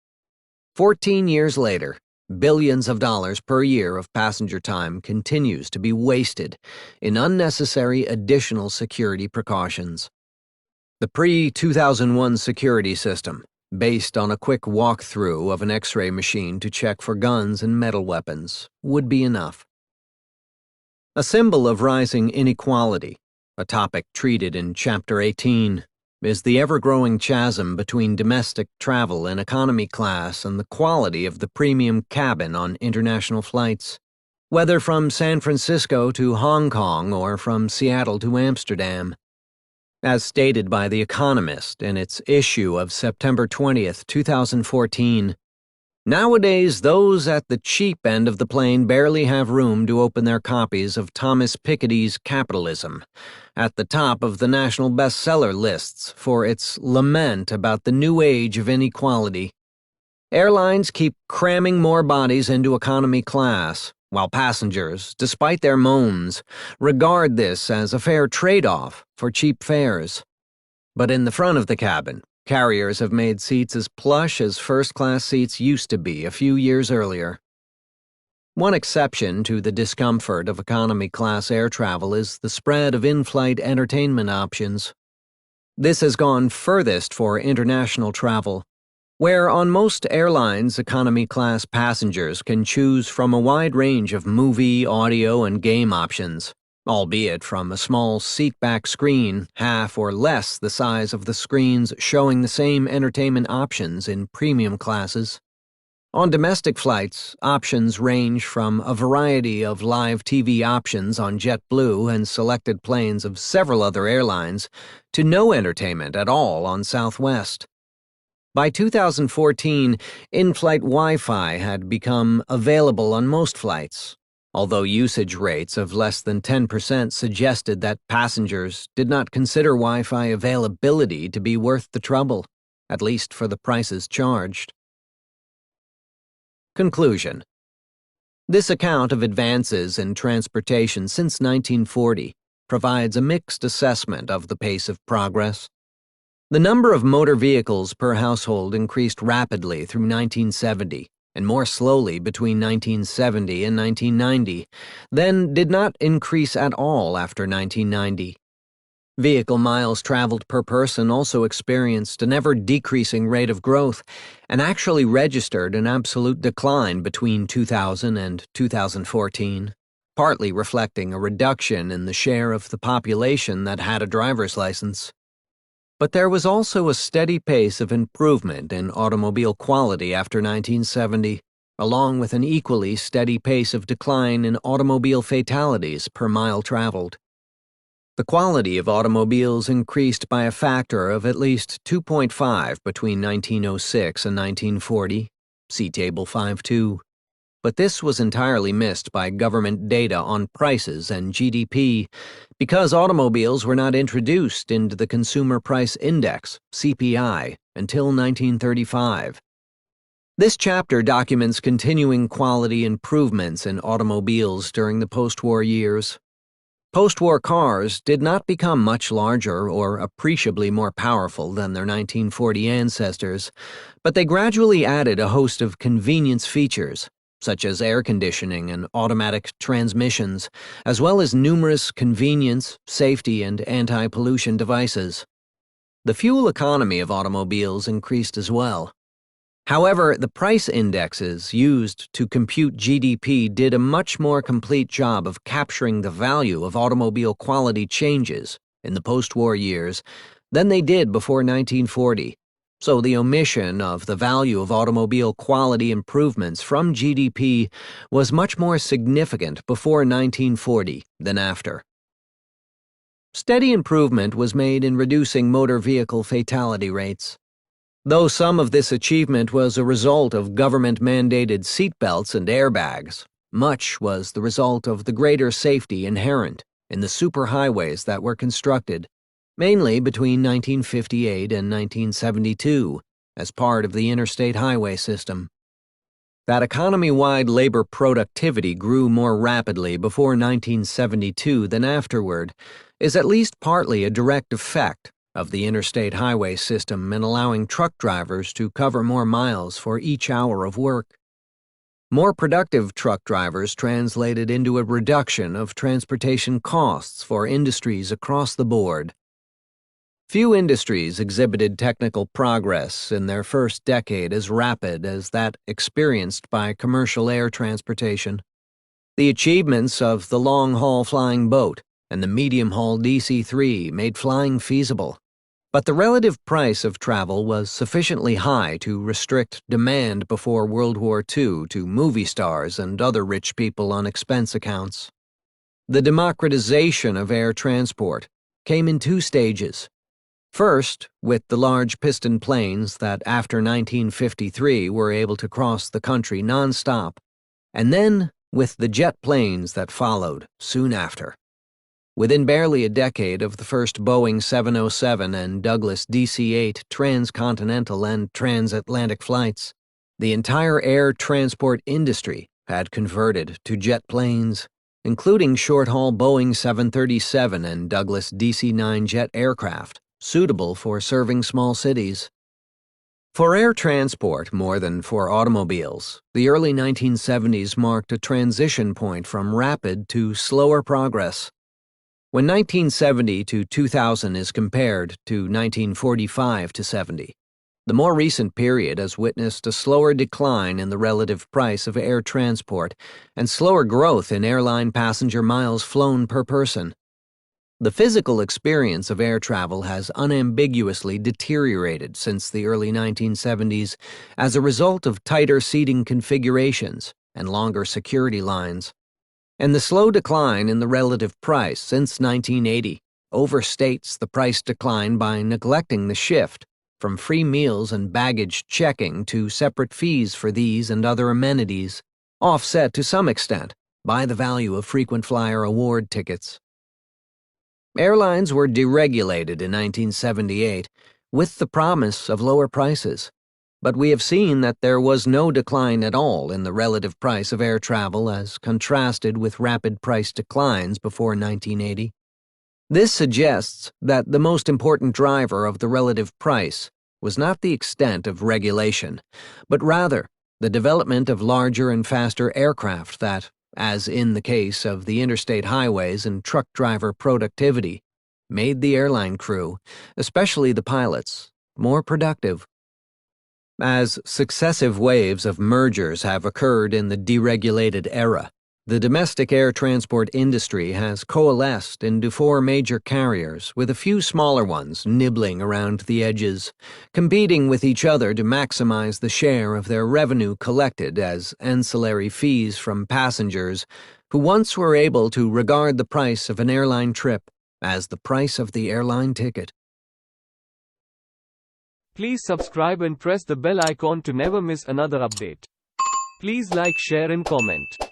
14 years later, billions of dollars per year of passenger time continues to be wasted in unnecessary additional security precautions. The pre-2001 security system, based on a quick walkthrough of an X-ray machine to check for guns and metal weapons, would be enough. A symbol of rising inequality, a topic treated in Chapter 18, is the ever-growing chasm between domestic travel in economy class and the quality of the premium cabin on international flights, whether from San Francisco to Hong Kong or from Seattle to Amsterdam. As stated by The Economist in its issue of September 20th, 2014, nowadays those at the cheap end of the plane barely have room to open their copies of Thomas Piketty's Capitalism, at the top of the national bestseller lists for its lament about the new age of inequality. Airlines keep cramming more bodies into economy class, while passengers, despite their moans, regard this as a fair trade-off for cheap fares. But in the front of the cabin, carriers have made seats as plush as first-class seats used to be a few years earlier. One exception to the discomfort of economy-class air travel is the spread of in-flight entertainment options. This has gone furthest for international travel, where on most airlines economy-class passengers can choose from a wide range of movie, audio, and game options, albeit from a small seat-back screen, half or less the size of the screens showing the same entertainment options in premium classes. On domestic flights, options range from a variety of live TV options on JetBlue and selected planes of several other airlines to no entertainment at all on Southwest. By 2014, in-flight Wi-Fi had become available on most flights, although usage rates of less than 10% suggested that passengers did not consider Wi-Fi availability to be worth the trouble, at least for the prices charged. Conclusion. This account of advances in transportation since 1940 provides a mixed assessment of the pace of progress. The number of motor vehicles per household increased rapidly through 1970 and more slowly between 1970 and 1990, then did not increase at all after 1990. Vehicle miles traveled per person also experienced an ever-decreasing rate of growth and actually registered an absolute decline between 2000 and 2014, partly reflecting a reduction in the share of the population that had a driver's license. But there was also a steady pace of improvement in automobile quality after 1970, along with an equally steady pace of decline in automobile fatalities per mile traveled. The quality of automobiles increased by a factor of at least 2.5 between 1906 and 1940, see Table 5.2. But this was entirely missed by government data on prices and GDP because automobiles were not introduced into the Consumer Price Index, CPI, until 1935. This chapter documents continuing quality improvements in automobiles during the post-war years. Post-war cars did not become much larger or appreciably more powerful than their 1940 ancestors, but they gradually added a host of convenience features, such as air conditioning and automatic transmissions, as well as numerous convenience, safety, and anti-pollution devices. The fuel economy of automobiles increased as well. However, the price indexes used to compute GDP did a much more complete job of capturing the value of automobile quality changes in the post-war years than they did before 1940. So the omission of the value of automobile quality improvements from GDP was much more significant before 1940 than after. Steady improvement was made in reducing motor vehicle fatality rates. Though some of this achievement was a result of government-mandated seatbelts and airbags, much was the result of the greater safety inherent in the superhighways that were constructed, mainly between 1958 and 1972, as part of the interstate highway system. That economy-wide labor productivity grew more rapidly before 1972 than afterward is at least partly a direct effect of the interstate highway system and allowing truck drivers to cover more miles for each hour of work. More productive truck drivers translated into a reduction of transportation costs for industries across the board. Few industries exhibited technical progress in their first decade as rapid as that experienced by commercial air transportation. The achievements of the long-haul flying boat and the medium-haul DC-3 made flying feasible, but the relative price of travel was sufficiently high to restrict demand before World War II to movie stars and other rich people on expense accounts. The democratization of air transport came in two stages. First, with the large piston planes that after 1953 were able to cross the country nonstop, and then with the jet planes that followed soon after. Within barely a decade of the first Boeing 707 and Douglas DC-8 transcontinental and transatlantic flights, the entire air transport industry had converted to jet planes, including short-haul Boeing 737 and Douglas DC-9 jet aircraft, suitable for serving small cities. For air transport, more than for automobiles, the early 1970s marked a transition point from rapid to slower progress. When 1970 to 2000 is compared to 1945 to 70, the more recent period has witnessed a slower decline in the relative price of air transport and slower growth in airline passenger miles flown per person. The physical experience of air travel has unambiguously deteriorated since the early 1970s as a result of tighter seating configurations and longer security lines. And the slow decline in the relative price since 1980 overstates the price decline by neglecting the shift from free meals and baggage checking to separate fees for these and other amenities, offset to some extent by the value of frequent flyer award tickets. Airlines were deregulated in 1978 with the promise of lower prices, but we have seen that there was no decline at all in the relative price of air travel as contrasted with rapid price declines before 1980. This suggests that the most important driver of the relative price was not the extent of regulation, but rather the development of larger and faster aircraft that, as in the case of the interstate highways and truck driver productivity, made the airline crew, especially the pilots, more productive. As successive waves of mergers have occurred in the deregulated era, the domestic air transport industry has coalesced into four major carriers, with a few smaller ones nibbling around the edges, competing with each other to maximize the share of their revenue collected as ancillary fees from passengers who once were able to regard the price of an airline trip as the price of the airline ticket. Please subscribe and press the bell icon to never miss another update. Please like, share and comment.